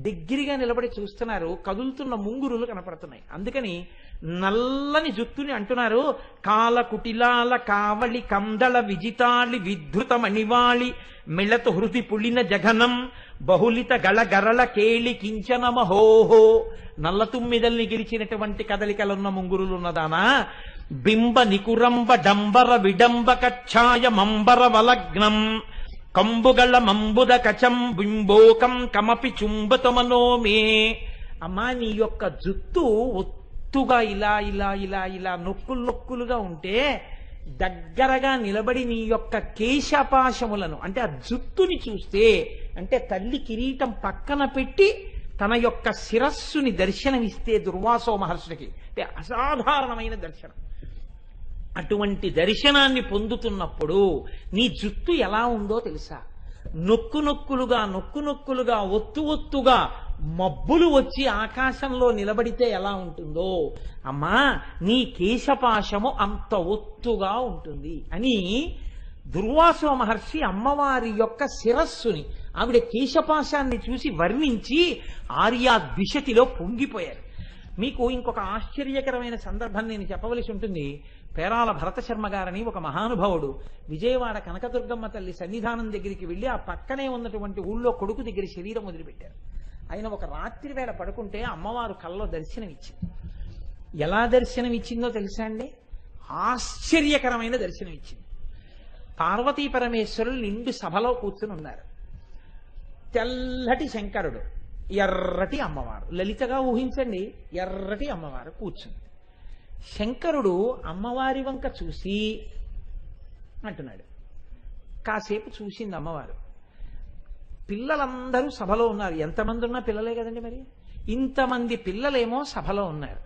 దగ్గరగా నిలబడి చూస్తున్నారు, కదులుతున్న ముంగురులు కనపడుతున్నాయి. అందుకని నల్లని జుత్తుని అంటున్నారు, కాల కుటిలాల కావళి కందళ విజితాళి విధృత మణివాళి మిళత హృది పులిన జఘనం బహులిత గళ గరళ కేళి కించనమహోహో. నల్ల తుమ్మిదల్ని గెలిచినటువంటి కదలికలున్న ముంగురులున్నదానా, బింబ నికురంబ డంబర విడంబ కచ్ఛాయ మంబర వలగ్నం కంబుగళ మంబుద కచం బింబోకం కమపి చుంబతమనో మే. అమ్మా నీ యొక్క జుత్తు ఒత్తుగా ఇలా ఇలా ఇలా ఇలా నొక్కులు నొక్కులుగా ఉంటే దగ్గరగా నిలబడి నీ యొక్క కేశపాశములను అంటే ఆ జుత్తుని చూస్తే, అంటే తల్లి కిరీటం పక్కన పెట్టి తన యొక్క శిరస్సుని దర్శనమిస్తే దుర్వాసో మహర్షికి అంటే అసాధారణమైన దర్శనం. అటువంటి దర్శనాన్ని పొందుతున్నప్పుడు నీ జుత్తు ఎలా ఉందో తెలుసా? నొక్కు నొక్కులుగా ఒత్తుగా మబ్బులు వచ్చి ఆకాశంలో నిలబడితే ఎలా ఉంటుందో అమ్మా నీ కేశపాశము అంత ఒత్తుగా ఉంటుంది అని దుర్వాసో మహర్షి అమ్మవారి యొక్క శిరస్సుని ఆవిడ కేశపాశాన్ని చూసి వర్ణించి ఆర్యా దిశతిలో పొంగిపోయారు. మీకు ఇంకొక ఆశ్చర్యకరమైన సందర్భం నేను చెప్పవలసి ఉంటుంది. పేరాల భరత శర్మ గారని ఒక మహానుభావుడు విజయవాడ కనకదుర్గమ్మ తల్లి సన్నిధానం దగ్గరికి వెళ్ళి ఆ పక్కనే ఉన్నటువంటి ఊళ్ళో కొడుకు దగ్గర శరీరం వదిలిపెట్టారు. ఆయన ఒక రాత్రి వేళ పడుకుంటే అమ్మవారు కల్లో దర్శనం ఇచ్చింది. ఎలా దర్శనం ఇచ్చిందో తెలుసా అండి? ఆశ్చర్యకరమైన దర్శనం ఇచ్చింది. పార్వతీ పరమేశ్వరులు నిండు సభలో కూర్చుని ఉన్నారు. తెల్లటి శంకరుడు, ఎర్రటి అమ్మవారు, లలితగా ఊహించండి, ఎర్రటి అమ్మవారు కూర్చుంది. శంకరుడు అమ్మవారి వంక చూసి అంటున్నాడు. కాసేపు చూసింది అమ్మవారు. పిల్లలందరూ సభలో ఉన్నారు. ఎంతమంది ఉన్నా పిల్లలే కదండి మరి. ఇంతమంది పిల్లలేమో సభలో ఉన్నారు.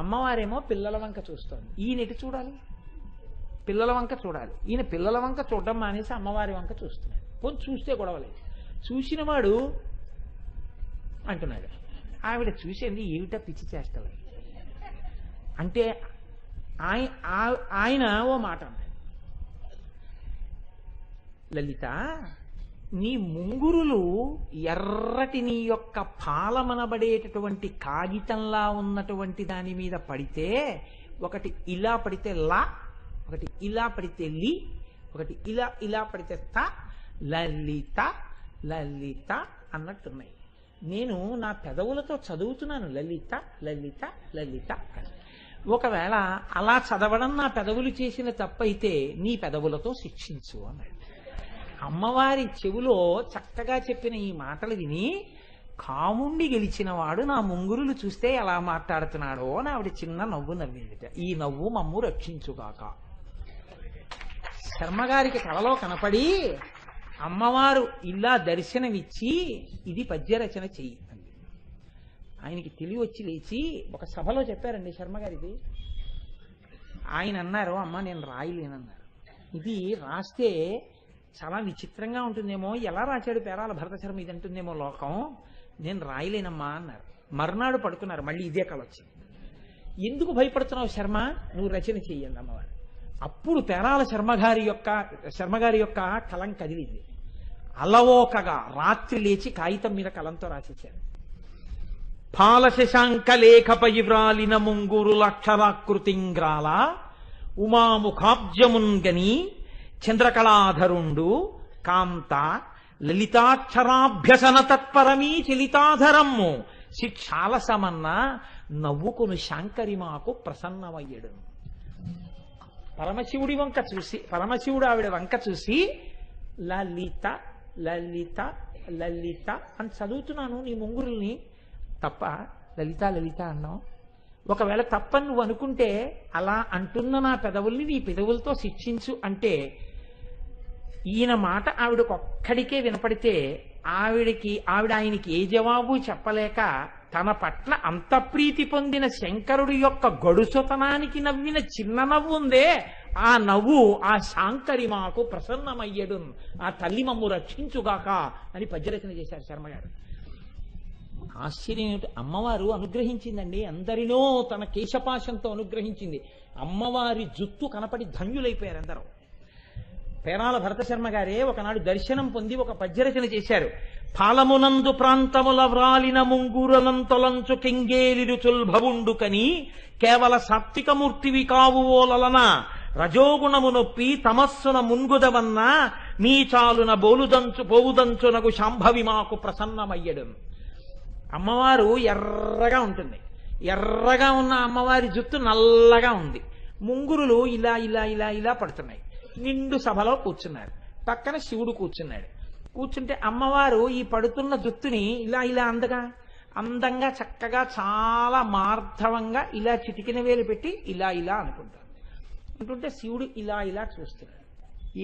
అమ్మవారేమో పిల్లల వంక చూస్తోంది. ఈయనెటు చూడాలి? పిల్లల వంక చూడాలి. ఈయన పిల్లల వంక చూడడం మానేసి అమ్మవారి వంక చూస్తున్నాడు. పోనీ చూస్తే గొడవలేదు. చూసిన వాడు అంటున్నాడు, ఆవిడ చూసేది ఏమిటా పిచ్చి చేష్టలు అంటే. ఆయన ఓ మాట అన్నాడు, లలిత నీ ముంగురులు ఎర్రటి నీ యొక్క పాలమనబడేటటువంటి కాగితంలా ఉన్నటువంటి దాని మీద పడితే, ఒకటి ఇలా పడితే లా, ఒకటి ఇలా పడితే లి, ఒకటి ఇలా ఇలా పడితే త, లలిత లలిత అన్నట్టున్నాయి. నేను నా పెదవులతో చదువుతున్నాను లలిత లలిత లలిత. ఒకవేళ అలా చదవడం నా పెదవులు చేసిన తప్పైతే నీ పెదవులతో శిక్షించు అన్నాడు. అమ్మవారి చెవులో చక్కగా చెప్పిన ఈ మాటలు విని కాముండి గెలిచిన వాడు నా ముంగురులు చూస్తే ఎలా మాట్లాడుతున్నాడో అని ఆవిడ చిన్న నవ్వు నవ్విందిట. ఈ నవ్వు మమ్ము రక్షించుగాక. శర్మగారికి కలలో కనపడి అమ్మవారు ఇలా దర్శనమిచ్చి ఇది పద్యరచన చెయ్యి అంది. ఆయనకి తెలివి వచ్చి లేచి ఒక సభలో చెప్పారండి శర్మగారికి. ఆయన అన్నారు, అమ్మ నేను రాయలేనన్నారు. ఇది రాస్తే చాలా విచిత్రంగా ఉంటుందేమో, ఎలా రాశాడు పేరాల భరత శర్మ ఇది అంటుందేమో లోకం, నేను రాయలేనమ్మా అన్నారు. మర్నాడు పడుకున్నారు, మళ్ళీ ఇదే కళ వచ్చింది. ఎందుకు భయపడుతున్నావు శర్మ, నువ్వు రచన చెయ్యండి అమ్మవారు. అప్పుడు పేరాల శర్మగారి యొక్క కలం కదిలింది. అలవోకగా రాత్రి లేచి కాగితం మీద కలంతో రాసిచ్చారు. పాలశశాంక లేఖపై వ్రాలిన ముంగురులక్షరాకృతింగ్రాల ఉమాముఖాబ్జమున్గని చంద్రకళాధరుండు కాంత లలితాక్షరాభ్యసన తత్పరమీ చలితాధరమ్ము శిక్షాలసమన్న నవ్వుకును శాంకరి మాకు ప్రసన్నమయ్యడు. పరమశివుడు ఆవిడ వంక చూసి లలిత లలిత లలిత అని చదువుతున్నాను నీ ముంగురుల్ని, తప్ప లలిత లలిత అన్నావు. ఒకవేళ తప్పని నువ్వు అనుకుంటే అలా అంటున్న నా పెదవుల్ని నీ పెదవులతో శిక్షించు అంటే, ఈయన మాట ఆవిడకొక్కడికే వినపడితే ఆవిడ ఆయనకి ఏ జవాబు చెప్పలేక తన పట్ల అంత ప్రీతి పొందిన శంకరుడి యొక్క గడుసుతనానికి నవ్విన చిన్న నవ్వు ఉందే, ఆ నవ్వు ఆ శాంకరి మాకు ప్రసన్నమయ్యడు, ఆ తల్లి మమ్ము రక్షించుగాక అని పద్యరచన చేశారు శర్మగారు. ఆశ్చర్యం ఏమిటి, అమ్మవారు అనుగ్రహించిందండి, అందరినో తన కేశపాశంతో అనుగ్రహించింది. అమ్మవారి జుత్తు కనపడి ధన్యులైపోయారు అందరూ. పేరాల భరత శర్మ గారే ఒకనాడు దర్శనం పొంది ఒక పద్యరచన చేశారు. పాలమునందు ప్రాంతముల వ్రాలిన ముంగురలంతొలంచు కెంగేలిరుచుల్ భవుండుకని కేవల సాత్వికమూర్తివి కావు ఓలలన రజోగుణము నొప్పి తమస్సున మున్గుదవన్న నీచాలున పోవుదంచునగు శాంభవి మాకు ప్రసన్నమయ్యడు. అమ్మవారు ఎర్రగా ఉంటుంది. ఎర్రగా ఉన్న అమ్మవారి జుత్తు నల్లగా ఉంది. ముంగురులు ఇలా ఇలా ఇలా ఇలా పడుతున్నాయి. నిండు సభలో కూర్చున్నారు. పక్కన శివుడు కూర్చున్నాడు. కూర్చుంటే అమ్మవారు ఈ పడుతున్న జుత్తుని ఇలా ఇలా అందంగా చక్కగా చాలా మార్ధవంగా ఇలా చిటికిన వేలు పెట్టి ఇలా ఇలా అంటుంటే శివుడు ఇలా ఇలా చూస్తున్నాడు.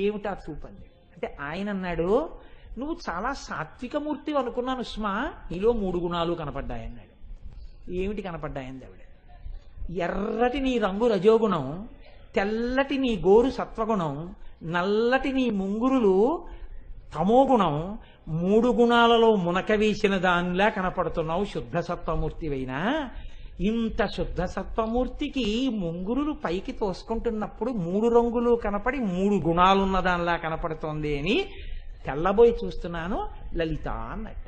ఏమిటా చూపండి అంటే ఆయన అన్నాడు, నువ్వు చాలా సాత్వికమూర్తి అనుకున్నాను సుమా, నీలో 3 గుణాలు కనపడ్డాయన్నాడు. ఏమిటి కనపడ్డాయంది ఆవిడ? ఎర్రటి నీ రంగు రజోగుణం, తెల్లటి నీ గోరు సత్వగుణం, నల్లటి నీ ముంగురులు తమోగుణం, 3 గుణాలలో మునక వేసిన దానిలా కనపడుతున్నావు శుద్ధ సత్వమూర్తివైనా. ఇంత శుద్ధ సత్వమూర్తికి ముంగురులు పైకి తోసుకుంటున్నప్పుడు 3 రంగులు కనపడి 3 గుణాలున్న దానిలా కనపడుతోంది అని తెల్లబోయి చూస్తున్నాను లలిత అన్నట్ట.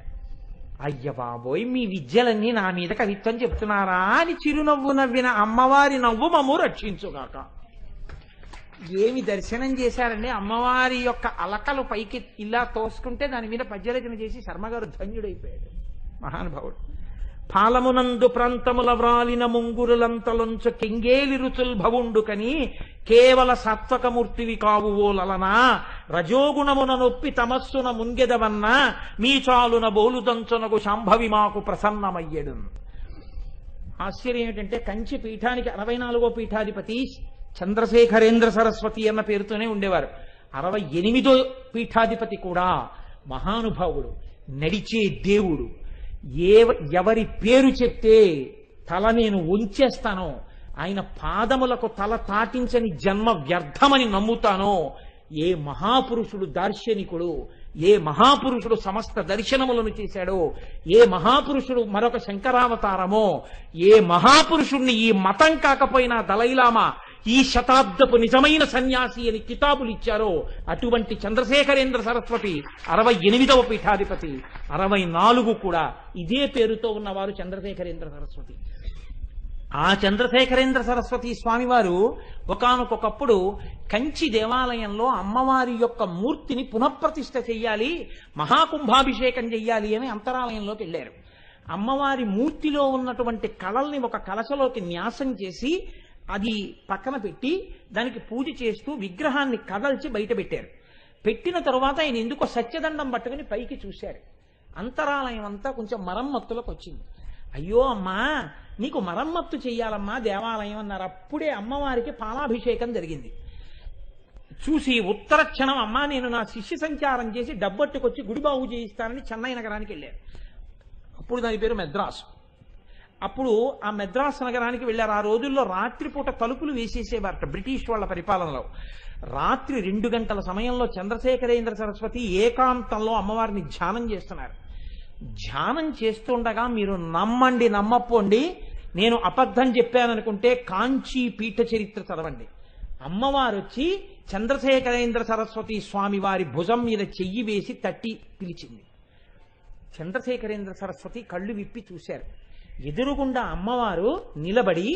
అయ్య బాబోయ్, మీ విద్యలన్నీ నా మీద కవిత్వం చెప్తున్నారా అని చిరునవ్వు నవ్విన అమ్మవారి నవ్వు మమ్ము రక్షించుగాక. ఏమి దర్శనం చేశారండి! అమ్మవారి యొక్క అలకలు పైకి ఇలా తోసుకుంటే దాని మీద పద్యరచన చేసి శర్మగారు ధన్యుడైపోయాడు, మహానుభావుడు. పాలమునందు ప్రాంతముల వ్రాలిన ముంగురులంతలొంచు కెంగేలి రుచుల్ భవుండుకని కేవల సాత్వకమూర్తివి కావు ఓలలనా రజోగుణమున నొప్పి తమస్సున ముంగెదవన్న మీచాలున బోలుదంచునకు శాంభవి మాకు ప్రసన్నమయ్యడు. ఆశ్చర్యం ఏంటంటే కంచి పీఠానికి 64వ పీఠాధిపతి చంద్రశేఖరేంద్ర సరస్వతి అన్న పేరుతోనే ఉండేవారు. 68వ పీఠాధిపతి కూడా మహానుభావుడు, నడిచే దేవుడు. ఎవరి పేరు చెప్తే తల నేను ఉంచేస్తానో ఆయన పాదములకు తల తాటించని జన్మ వ్యర్థమని నమ్ముతానో, ఏ మహాపురుషుడు దార్శనికుడు, ఏ మహాపురుషుడు సమస్త దర్శనములను చేశాడో, ఏ మహాపురుషుడు మరొక శంకరావతారమో, ఏ మహాపురుషుణ్ణి ఈ మతం కాకపోయినా దలైలామా ఈ శతాబ్దపు నిజమైన సన్యాసి అని కితాబులు ఇచ్చారో అటువంటి చంద్రశేఖరేంద్ర సరస్వతి 68వ పీఠాధిపతి, 64 కూడా ఇదే పేరుతో ఉన్నవారు చంద్రశేఖరేంద్ర సరస్వతి. ఆ చంద్రశేఖరేంద్ర సరస్వతి స్వామివారు ఒకానొకప్పుడు కంచి దేవాలయంలో అమ్మవారి యొక్క మూర్తిని పునఃప్రతిష్ఠ చెయ్యాలి, మహాకుంభాభిషేకం చెయ్యాలి అని అంతరాలయంలోకి వెళ్ళారు. అమ్మవారి మూర్తిలో ఉన్నటువంటి కళల్ని ఒక కలశలోకి న్యాసం చేసి అది పక్కన పెట్టి దానికి పూజ చేస్తూ విగ్రహాన్ని కదల్చి బయట పెట్టారు. పెట్టిన తరువాత ఆయన ఎందుకో సత్యదండం పట్టుకుని పైకి చూశారు. అంతరాలయం అంతా కొంచెం మరమ్మత్తులకు వచ్చింది. అయ్యో అమ్మా, నీకు మరమ్మత్తు చెయ్యాలమ్మా దేవాలయం అన్నారు. అప్పుడే అమ్మవారికి పాలాభిషేకం జరిగింది. చూసి ఉత్తర క్షణం, అమ్మా నేను నా శిష్య సంచారం చేసి డబ్బట్టుకొచ్చి గుడి బాగు చేయిస్తానని చెన్నై నగరానికి వెళ్ళారు. అప్పుడు దాని పేరు మెద్రాసు. అప్పుడు ఆ మెద్రాస్ నగరానికి వెళ్ళారు. ఆ రోజుల్లో రాత్రిపూట తలుపులు వేసేసేవారట బ్రిటిష్ వాళ్ళ పరిపాలనలో. రాత్రి 2 గంటల సమయంలో చంద్రశేఖరేంద్ర సరస్వతి ఏకాంతంలో అమ్మవారిని ధ్యానం చేస్తున్నారు. ధ్యానం చేస్తుండగా మీరు నమ్మండి నమ్మపోండి, నేను అబద్ధం చెప్పాననుకుంటే కాంచీ పీఠ చరిత్ర చదవండి. అమ్మవారు వచ్చి చంద్రశేఖరేంద్ర సరస్వతి స్వామి వారి భుజం మీద చెయ్యి వేసి తట్టి పిలిచింది. చంద్రశేఖరేంద్ర సరస్వతి కళ్ళు విప్పి చూశారు. ఎదురుగుండా అమ్మవారు నిలబడి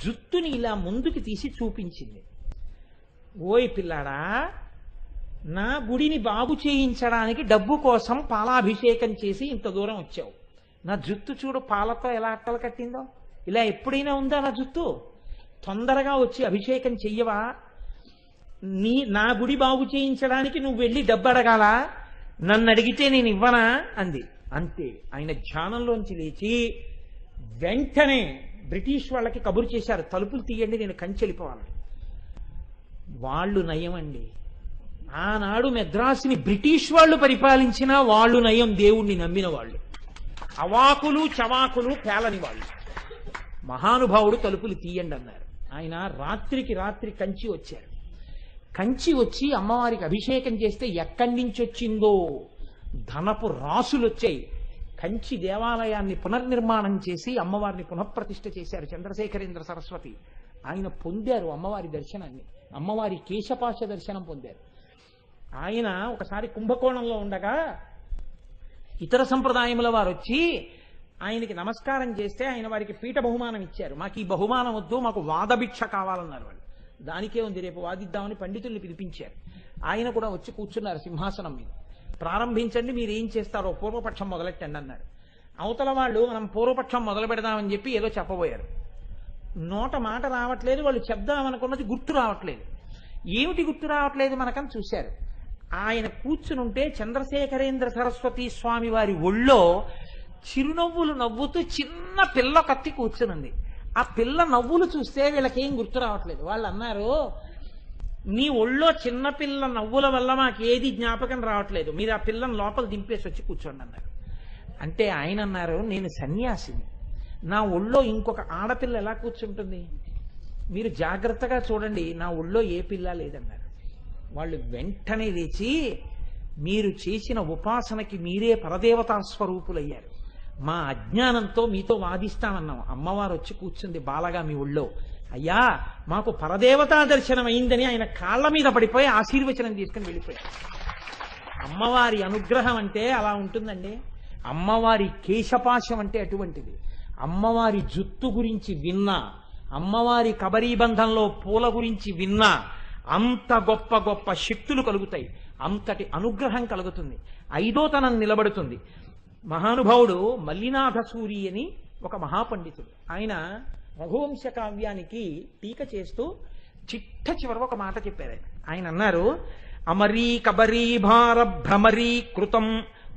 జుత్తుని ఇలా ముందుకు తీసి చూపించింది. ఓయ్ పిల్లాడా, నా గుడిని బాగు చేయించడానికి డబ్బు కోసం పాలాభిషేకం చేసి ఇంత దూరం వచ్చావు. నా జుత్తు చూడు పాలతో ఎలా అట్టలు కట్టిందో. ఇలా ఎప్పుడైనా ఉందా నా జుత్తు? తొందరగా వచ్చి అభిషేకం చెయ్యవా? నా గుడి బాగు చేయించడానికి నువ్వు వెళ్ళి డబ్బు అడగాల? నన్ను అడిగితే నేను ఇవ్వనా అంది. అంతే. ఆయన ధ్యానంలోంచి లేచి వెంటనే బ్రిటిష్ వాళ్ళకి కబురు చేశారు, తలుపులు తీయండి, నేను కంచి వెళ్ళిపోవాలి. వాళ్ళు నయమండి. ఆనాడు మెద్రాసుని బ్రిటిష్ వాళ్ళు పరిపాలించినా వాళ్ళు నయం, దేవుణ్ణి నమ్మిన వాళ్ళు. అవాకులు చవాకులు పేలని వాళ్ళు. మహానుభావుడు తలుపులు తీయండి అన్నారు. ఆయన రాత్రికి రాత్రి కంచి వచ్చారు. కంచి వచ్చి అమ్మవారికి అభిషేకం చేస్తే ఎక్కడి నుంచి వచ్చిందో ధనపు రాసులు వచ్చాయి. కంచి దేవాలయాన్ని పునర్నిర్మాణం చేసి అమ్మవారిని పునఃప్రతిష్ఠ చేశారు చంద్రశేఖరేంద్ర సరస్వతి. ఆయన పొందారు అమ్మవారి దర్శనాన్ని, అమ్మవారి కేశపాశ దర్శనం పొందారు. ఆయన ఒకసారి కుంభకోణంలో ఉండగా ఇతర సంప్రదాయముల వారు వచ్చి ఆయనకి నమస్కారం చేస్తే ఆయన వారికి పీఠ బహుమానం ఇచ్చారు. మాకు ఈ బహుమానం వద్దు, మాకు వాదభిక్ష కావాలన్నారు వాళ్ళు. దానికే ఉంది, రేపు వాదిద్దామని పండితుల్ని పిలిపించారు. ఆయన కూడా వచ్చి కూర్చున్నారు సింహాసనం మీద. ప్రారంభించండి, మీరు ఏం చేస్తారో పూర్వపక్షం మొదలెట్టండి అన్నారు. అవతల వాళ్ళు మనం పూర్వపక్షం మొదలు పెడదామని చెప్పి ఏదో చెప్పబోయారు. నోట మాట రావట్లేదు, వాళ్ళు చెప్దామనుకున్నది గుర్తు రావట్లేదు. ఏమిటి గుర్తు రావట్లేదు మనకని చూశారు. ఆయన కూర్చునుంటే చంద్రశేఖరేంద్ర సరస్వతి స్వామి వారి ఒళ్ళో చిరునవ్వులు నవ్వుతూ చిన్న పిల్ల కత్తి కూర్చునుంది. ఆ పిల్ల నవ్వులు చూస్తే వీళ్ళకేం గుర్తు రావట్లేదు. వాళ్ళు అన్నారు, నీ ఒళ్ళో చిన్నపిల్ల నవ్వుల వల్ల మాకేది జ్ఞాపకం రావట్లేదు, మీరు ఆ పిల్లని లోపల దింపేసి వచ్చి కూర్చోండి అన్నారు. అంటే ఆయన అన్నారు, నేను సన్యాసిని, నా ఒళ్ళో ఇంకొక ఆడపిల్ల ఎలా కూర్చుంటుంది? మీరు జాగ్రత్తగా చూడండి, నా ఒళ్ళో ఏ పిల్ల లేదన్నారు. వాళ్ళు వెంటనే లేచి, మీరు చేసిన ఉపాసనకి మీరే పరదేవతా స్వరూపులయ్యారు, మా అజ్ఞానంతో మీతో వాదిస్తామన్నాం. అమ్మవారు వచ్చి కూర్చుంది బాలగా మీ ఒళ్ళో. అయ్యా, మాకు పరదేవతా దర్శనం అయిందని ఆయన కాళ్ల మీద పడిపోయి ఆశీర్వచనం తీసుకుని వెళ్ళిపోయారు. అమ్మవారి అనుగ్రహం అంటే అలా ఉంటుందండి. అమ్మవారి కేశపాశం అంటే అటువంటిది. అమ్మవారి జుత్తు గురించి విన్నా, అమ్మవారి కబరీబంధంలో పూల గురించి విన్నా అంత గొప్ప గొప్ప శక్తులు కలుగుతాయి, అంతటి అనుగ్రహం కలుగుతుంది, ఐదోతనం నిలబడుతుంది. మహానుభావుడు మల్లినాథ సూరి అని ఒక మహాపండితుడు. ఆయన రఘువంశ కావ్యానికి టీక చేస్తూ చిట్ట చివర ఒక మాట చెప్పారు. ఆయన అన్నారు, అమరీ కబరీ భార భ్రమరీ కృతం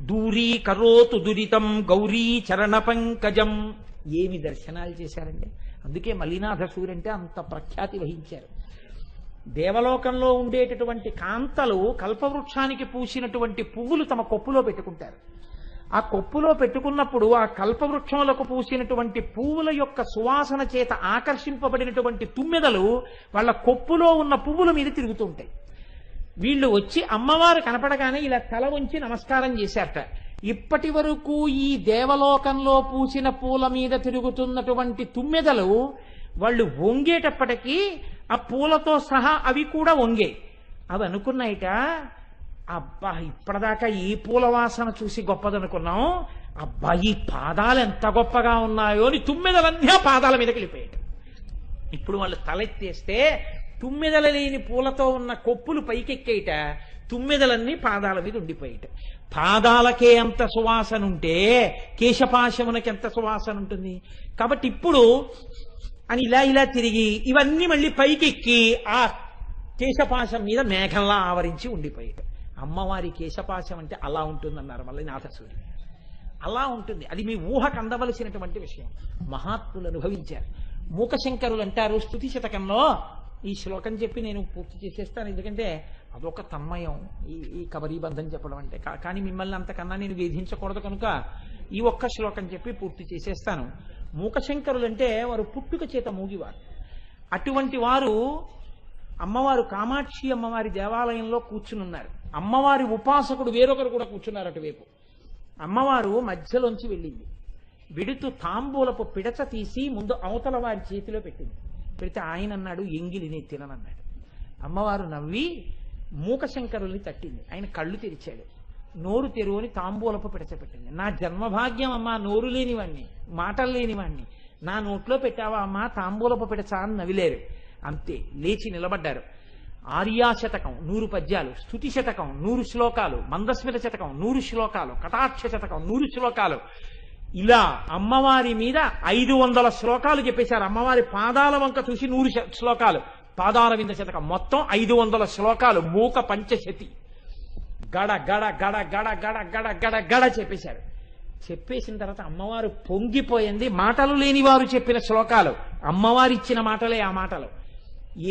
దూరీ కరోతు దురితం గౌరీ చరణ పంకజం. ఏమి దర్శనాలు చేశారండి. అందుకే మల్లినాథ సూరి అంటే అంత ప్రఖ్యాతి వహించారు. దేవలోకంలో ఉండేటటువంటి కాంతలు కల్పవృక్షానికి పూసినటువంటి పువ్వులు తమ కొప్పులో పెట్టుకుంటారు. ఆ కొప్పులో పెట్టుకున్నప్పుడు ఆ కల్పవృక్షములకు పూసినటువంటి పువ్వుల యొక్క సువాసన చేత ఆకర్షింపబడినటువంటి తుమ్మెదలు వాళ్ళ కొప్పులో ఉన్న పువ్వుల మీద తిరుగుతూ ఉంటాయి. వీళ్ళు వచ్చి అమ్మవారు కనపడగానే ఇలా తల వంచి నమస్కారం చేశారట. ఇప్పటి వరకు ఈ దేవలోకంలో పూసిన పూల మీద తిరుగుతున్నటువంటి తుమ్మెదలు వాళ్ళు వంగేటప్పటికీ ఆ పూలతో సహా అవి కూడా వంగే. అవి అనుకున్నాయిట, అబ్బా ఇప్పటిదాకా ఈ పూల వాసన చూసి గొప్పదనుకున్నాం, అబ్బా ఈ పాదాలు ఎంత గొప్పగా ఉన్నాయో అని తుమ్మెదలన్నీ ఆ పాదాల మీదకి వెళ్ళిపోయాయి. ఇప్పుడు వాళ్ళు తలెత్తేస్తే తుమ్మెదల లేని పూలతో ఉన్న కొప్పులు పైకెక్కేయట, తుమ్మెదలన్నీ పాదాల మీద ఉండిపోయేట. పాదాలకే ఎంత సువాసన ఉంటే కేశపాశమునకి ఎంత సువాసన ఉంటుంది. కాబట్టి ఇప్పుడు అని ఇలా ఇలా తిరిగి ఇవన్నీ మళ్ళీ పైకెక్కి ఆ కేశపాశం మీద మేఘంలా ఆవరించి ఉండిపోయేట. అమ్మవారి కేశపాశం అంటే అలా ఉంటుందన్నారు మళ్ళీ నాథసూరి. అలా ఉంటుంది, అది మీ ఊహకు అందవలసినటువంటి విషయం. మహాత్ములు అనుభవించారు. మూకశంకరులు అంటారు స్తుతి శతకంలో, ఈ శ్లోకం చెప్పి నేను పూర్తి చేసేస్తాను, ఎందుకంటే అదొక తన్మయం ఈ కబరీబంధం చెప్పడం అంటే. కానీ మిమ్మల్ని అంతకన్నా నేను వేధించకూడదు కనుక ఈ ఒక్క శ్లోకం చెప్పి పూర్తి చేసేస్తాను. మూకశంకరులు అంటే వారు పుట్టుక చేత మూగివారు. అటువంటి వారు అమ్మవారు కామాక్షి అమ్మవారి దేవాలయంలో కూర్చునున్నారు. అమ్మవారి ఉపాసకుడు వేరొకరు కూడా కూర్చున్నారు అటువైపు. అమ్మవారు మధ్యలోంచి వెళ్ళింది. విడుతూ తాంబూలపు పిడచ తీసి ముందు అవతల వారి చేతిలో పెట్టింది. పెడితే ఆయన అన్నాడు, ఎంగిలి నేను తిననన్నాడు. అమ్మవారు నవ్వి మూకశంకరుల్ని తట్టింది. ఆయన కళ్ళు తెరిచాడు. నోరు తెరువుని తాంబూలపు పిడచ పెట్టింది. నా జన్మభాగ్యం అమ్మా, నోరు లేనివాణ్ణి, మాటలు లేనివాణ్ణి, నా నోట్లో పెట్టావా అమ్మా తాంబూలపు పిడచ అని నవిలేరు. అంతే, లేచి నిలబడ్డారు. ఆర్యాశతకం 100 పద్యాలు, స్తుతి శతకం 100 శ్లోకాలు, మందస్మిత శతకం 100 శ్లోకాలు, కటాక్ష శతకం 100 శ్లోకాలు, ఇలా అమ్మవారి మీద 500 శ్లోకాలు చెప్పేశారు. అమ్మవారి పాదాల వంక చూసి 100 శ్లోకాలు, పాదారవింద శతకం మొత్తం 500 శ్లోకాలు, మూక పంచశతి గడ గడ గడ గడ గడ గడ గడ గడ చెప్పేశారు. చెప్పేసిన తర్వాత అమ్మవారు పొంగిపోయింది. మాటలు లేని వారు చెప్పిన శ్లోకాలు, అమ్మవారు ఇచ్చిన మాటలే ఆ మాటలు.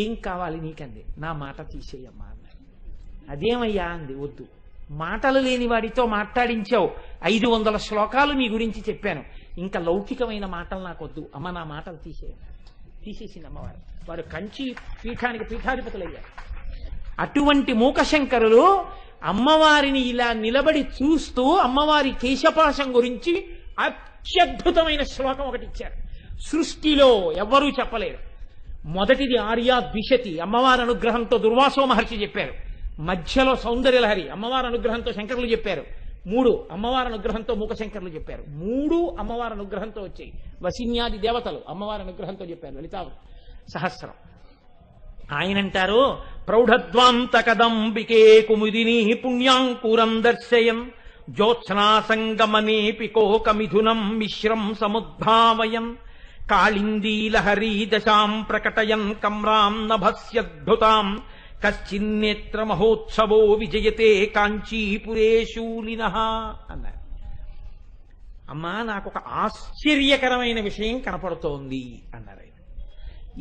ఏం కావాలి నీకంది. నా మాట తీసేయమ్మా అన్నారు. అదేమయ్యా అంది. వద్దు, మాటలు లేని వాడితో మాట్లాడించావు, 500 శ్లోకాలు నీ గురించి చెప్పాను, ఇంకా లౌకికమైన మాటలు నాకు వద్దు అమ్మ, నా మాటలు తీసేయన్నారు. తీసేసింది అమ్మవారు. వారు కంచి పీఠానికి పీఠాధిపతులయ్యారు. అటువంటి మూకశంకరులు అమ్మవారిని ఇలా నిలబడి చూస్తూ అమ్మవారి కేశపాశం గురించి అత్యద్భుతమైన శ్లోకం ఒకటి ఇచ్చారు. సృష్టిలో ఎవ్వరూ చెప్పలేరు. మొదటిది ఆర్యా ద్విషతి, అమ్మవారి అనుగ్రహంతో దుర్వాసో మహర్షి చెప్పారు. మధ్యలో సౌందర్యలహరి అమ్మవారి అనుగ్రహంతో శంకరులు చెప్పారు. 3 అమ్మవారి అనుగ్రహంతో మూకశంకరులు చెప్పారు. 3 అమ్మవారి అనుగ్రహంతో వచ్చాయి. వసిన్యాది దేవతలు అమ్మవారి అనుగ్రహంతో చెప్పారు. లలితా సహస్రం. ఆయనంటారు, ప్రౌఢద్వాంతకదంబికే కుముదిని పుణ్యాంకురం దర్శయన్ జ్యోత్స్నా సంగమనేపి కోకమిథునం మిశ్రం సముద్భావయన్ కాళిందీలహరీ దశాం ప్రకటయన్ కమ్రాం నభస్యద్భుతాం కశ్చిన్నేత్ర మహోత్సవో విజయతే కాంచీపురే శూలినః అన్నారు. అమ్మా, నాకు ఒక ఆశ్చర్యకరమైన విషయం కనపడుతోంది అన్నారు.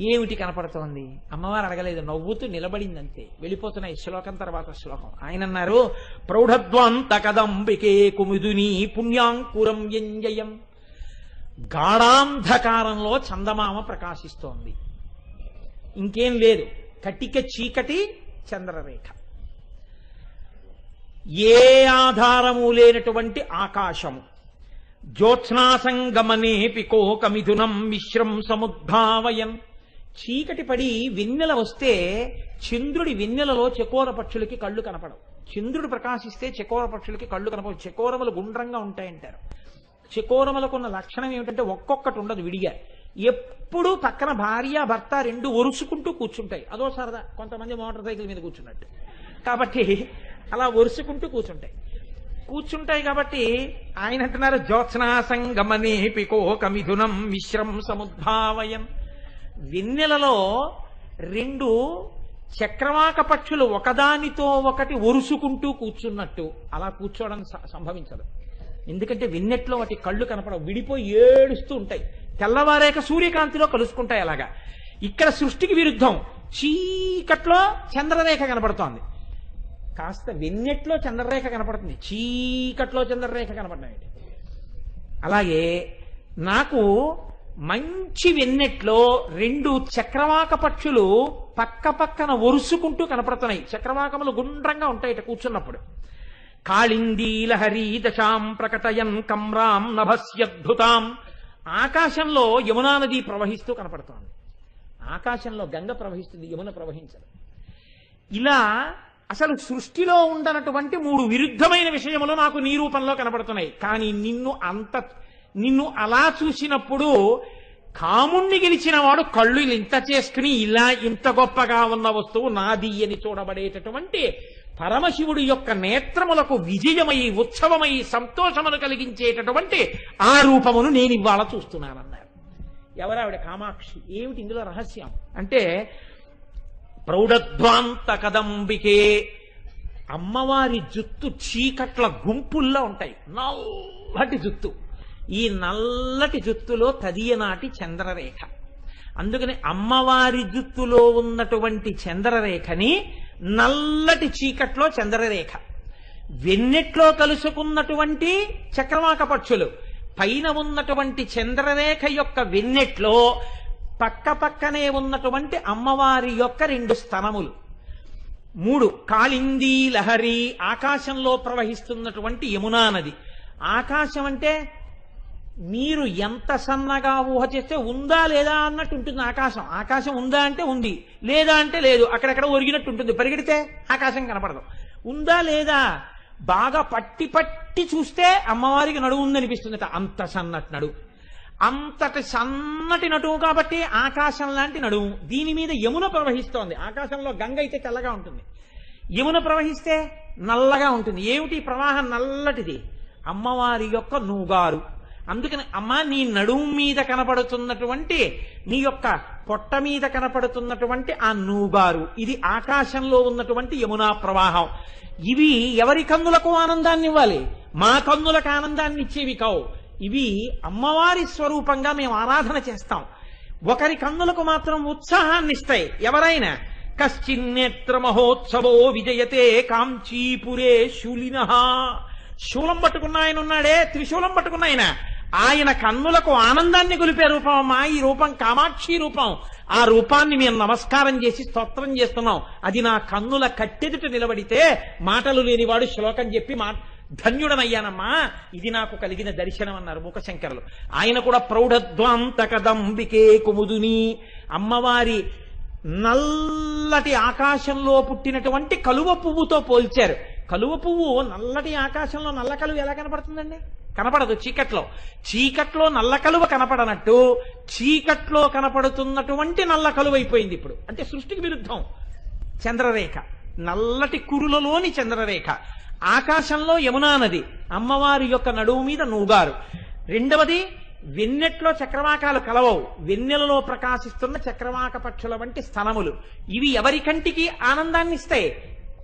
ఏమిటి కనపడుతోంది? అమ్మవారు అడగలేదు, నవ్వుతూ నిలబడిందంతే. వెళ్ళిపోతున్నాయి శ్లోకం తర్వాత శ్లోకం. ఆయన అన్నారు, ప్రౌఢద్వాంతకదంబికే కుముదుని పుణ్యాంకురం యంజయం. గాఢాంధకారంలో చందమామ ప్రకాశిస్తోంది. ఇంకేం లేదు, కటిక చీకటి చంద్రరేఖ. ఏ ఆధారము లేనటువంటి ఆకాశము. జ్యోత్స్నాసంగమనేపి కోకమిథునం మిశ్రం సముద్భావయన్. చీకటి పడి వెన్నెల వస్తే చంద్రుడి వెన్నెలలో చకోర పక్షులకి కళ్ళు కనపడవు. చంద్రుడు ప్రకాశిస్తే చకోర పక్షులకి కళ్ళు కనపడవు. చకోరములు గుండ్రంగా ఉంటాయంటారు. చకోరములకున్న లక్షణం ఏమిటంటే ఒక్కొక్కటి ఉండదు విడిగా. ఎప్పుడూ పక్కన భార్య భర్త 2 ఒరుసుకుంటూ కూర్చుంటాయి. అదో సరదా, కొంతమంది మోటార్ సైకిల్ మీద కూర్చున్నట్టు. కాబట్టి అలా ఒరుసుకుంటూ కూర్చుంటాయి. కాబట్టి ఆయన అంటున్నారు, జ్యోత్స్నాసంగమనేపి కోకమిథునం మిశ్రం సముద్భావయం. వెన్నెలలో 2 చక్రవాక పక్షులు ఒకదానితో ఒకటి ఒరుసుకుంటూ కూర్చున్నట్టు అలా కూర్చోవడం సంభవించదు. ఎందుకంటే వెన్నెట్లో వాటి కళ్ళు కనపడవు, విడిపోయి ఏడుస్తూ ఉంటాయి. తెల్లవారేక సూర్యకాంతిలో కలుసుకుంటాయి. అలాగా ఇక్కడ సృష్టికి విరుద్ధం. చీకట్లో చంద్రరేఖ కనపడుతోంది. కాస్త వెన్నెట్లో చంద్రరేఖ కనపడుతుంది, చీకట్లో చంద్రరేఖ కనపడినాయి. అలాగే నాకు మంచి వెన్నెట్లో 2 చక్రవాక పక్షులు పక్క పక్కన ఒరుసుకుంటూ కనపడుతున్నాయి. చక్రవాకములు గుండ్రంగా ఉంటాయి ఇట కూర్చున్నప్పుడు. కాళిందీ లహరీ దశాం ప్రకటయన్ కమ్రాం నభస్యద్భుతాం. ఆకాశంలో యమునా నది ప్రవహిస్తూ కనపడుతోంది. ఆకాశంలో గంగ ప్రవహిస్తుంది, యమున ప్రవహించదు. ఇలా అసలు సృష్టిలో ఉండనటువంటి 3 విరుద్ధమైన విషయములు నాకు నీ రూపంలో కనపడుతున్నాయి. కానీ నిన్ను అలా చూసినప్పుడు కాముణ్ణి గెలిచిన వాడు కళ్ళు ఇంత చేసుకుని ఇలా ఇంత గొప్పగా ఉన్న వస్తువు నాది అని చూడబడేటటువంటి పరమశివుడి యొక్క నేత్రములకు విజయమై ఉత్సవమై సంతోషమును కలిగించేటటువంటి ఆ రూపమును నేను ఇవాళ చూస్తున్నానన్నారు. ఎవరావిడ? కామాక్షి. ఏమిటి ఇందులో రహస్యం అంటే, ప్రౌఢధ్వాంత కదంబికే, అమ్మవారి జుత్తు చీకట్ల గుంపుల్లో ఉంటాయి, నల్లటి జుత్తు. ఈ నల్లటి జుత్తులో తదియనాటి చంద్రరేఖ. అందుకని అమ్మవారి జుత్తులో ఉన్నటువంటి చంద్రరేఖని నల్లటి చీకట్లో చంద్రరేఖ, వెన్నెట్లో కలుసుకున్నటువంటి చక్రవాక పక్షులు, పైన ఉన్నటువంటి చంద్రరేఖ యొక్క వెన్నెట్లో పక్క పక్కనే ఉన్నటువంటి అమ్మవారి యొక్క 2 స్తనములు. 3 కాళిందీ లహరి, ఆకాశంలో ప్రవహిస్తున్నటువంటి యమునా నది. ఆకాశం అంటే మీరు ఎంత సన్నగా ఊహ చేస్తే ఉందా లేదా అన్నట్టు ఉంటుంది ఆకాశం. ఆకాశం ఉందా అంటే ఉంది, లేదా అంటే లేదు, అక్కడెక్కడ ఒరిగినట్టు ఉంటుంది. పరిగెడితే ఆకాశం కనపడదు. ఉందా లేదా బాగా పట్టి పట్టి చూస్తే అమ్మవారికి నడువు ఉందనిపిస్తుందట. అంత సన్నటి నడువు, అంతటి సన్నటి నడువు కాబట్టి ఆకాశం లాంటి నడువు. దీని మీద యమున ప్రవహిస్తోంది. ఆకాశంలో గంగ అయితే తెల్లగా ఉంటుంది, యమున ప్రవహిస్తే నల్లగా ఉంటుంది. ఏమిటి ప్రవాహం? నల్లటిది, అమ్మవారి యొక్క నూగారు. అందుకని అమ్మ, నీ నడుము మీద కనపడుతున్నటువంటి, నీ యొక్క పొట్ట మీద కనపడుతున్నటువంటి ఆ నూగారు, ఇది ఆకాశంలో ఉన్నటువంటి యమునా ప్రవాహం. ఇవి ఎవరి కన్నులకు ఆనందాన్ని ఇవ్వాలి? మా కన్నులకు ఆనందాన్ని ఇచ్చేవి కావు. ఇవి అమ్మవారి స్వరూపంగా మేము ఆరాధన చేస్తాం. ఒకరి కన్నులకు మాత్రం ఉత్సాహాన్ని ఇస్తాయి. ఎవరైనా కశ్చిన్నేత్ర మహోత్సవో విజయతే కాంచీపురే శూలినః. శూలం పట్టుకున్న ఆయన ఉన్నాడే, త్రిశూలం పట్టుకున్న ఆయన కన్నులకు ఆనందాన్ని గొలిపే రూపం అమ్మా ఈ రూపం, కామాక్షి రూపం. ఆ రూపాన్ని మేము నమస్కారం చేసి స్తోత్రం చేస్తున్నాం. అది నా కన్నుల కట్టెదుట నిలబడితే మాటలు లేనివాడు శ్లోకం చెప్పి ధన్యుడనయ్యానమ్మా, ఇది నాకు కలిగిన దర్శనం అన్నారు మూకశంకరులు. ఆయన కూడా ప్రౌఢధ్వాంత కదంబికే కుముదుని, అమ్మవారి నల్లటి ఆకాశంలో పుట్టినటువంటి కలువ పువ్వుతో పోల్చారు. కలువ పువ్వు నల్లటి ఆకాశంలో నల్ల కలువ ఎలా కనపడుతుందండి? కనపడదు. చీకట్లో నల్ల కలువ కనపడనట్టు చీకట్లో కనపడుతున్నటువంటి నల్ల కలువ అయిపోయింది ఇప్పుడు. అంటే సృష్టికి విరుద్ధం చంద్రరేఖ, నల్లటి కురులలోని చంద్రరేఖ. ఆకాశంలో యమునా నది, అమ్మవారి యొక్క నడుము మీద నూగారు. రెండవది, వెన్నెట్లో చక్రవాకాలు కలవవు, వెన్నెలలో ప్రకాశిస్తున్న చక్రవాక పక్షుల వంటి స్తనములు. ఇవి ఎవరి కంటికి ఆనందాన్ని ఇస్తాయి?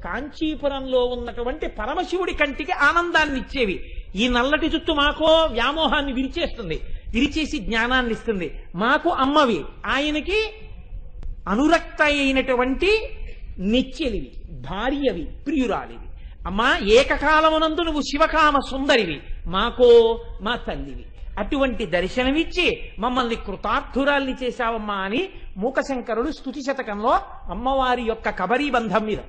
కాంచీపురంలో ఉన్నటువంటి పరమశివుడి కంటికి ఆనందాన్ని ఇచ్చేవి. ఈ నల్లటి జుట్టు మాకో వ్యామోహాన్ని విరిచేస్తుంది, విరిచేసి జ్ఞానాన్ని ఇస్తుంది. మాకు అమ్మవి, ఆయనకి అనురక్త అయినటువంటి నెచ్చెలివి, భార్యవి, ప్రియురాలివి. అమ్మా, ఏకకాలమునందు నువ్వు శివకామ సుందరివి, మాకో మా తల్లివి. అటువంటి దర్శనమిచ్చి మమ్మల్ని కృతార్థురాల్ని చేశావమ్మా అని మూకశంకరుడు స్తుతి శతకంలో అమ్మవారి యొక్క కబరీబంధం మీద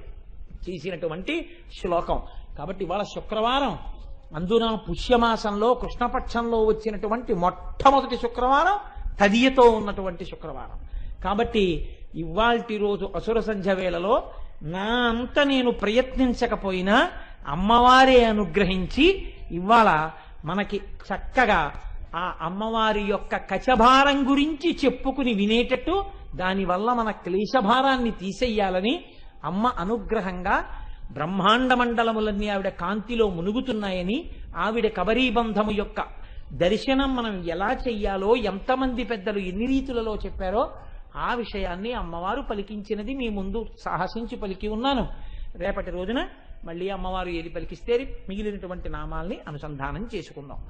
చేసినటువంటి శ్లోకం. కాబట్టి ఇవాళ శుక్రవారం, అందున పుష్యమాసంలో కృష్ణపక్షంలో వచ్చినటువంటి మొట్టమొదటి శుక్రవారం, తదియతో ఉన్నటువంటి శుక్రవారం. కాబట్టి ఇవాల్టి రోజు అసుర సంధ్య వేళలో నా అంత నేను ప్రయత్నించకపోయినా అమ్మవారే అనుగ్రహించి ఇవాళ మనకి చక్కగా ఆ అమ్మవారి యొక్క కచభారం గురించి చెప్పుకుని వినేటట్టు, దానివల్ల మన క్లేశభారాన్ని తీసేయాలని అమ్మ అనుగ్రహంగా బ్రహ్మాండ మండలములన్నీ ఆవిడ కాంతిలో మునుగుతున్నాయని, ఆవిడ కబరీబంధము యొక్క దర్శనం మనం ఎలా చెయ్యాలో ఎంతమంది పెద్దలు ఎన్ని రీతులలో చెప్పారో ఆ విషయాన్ని అమ్మవారు పలికించినది మీ ముందు సాహసించి పలికి ఉన్నాను. రేపటి రోజున మళ్ళీ అమ్మవారు ఏది పలికిస్తే మిగిలినటువంటి నామాల్ని అనుసంధానం చేసుకుందాం.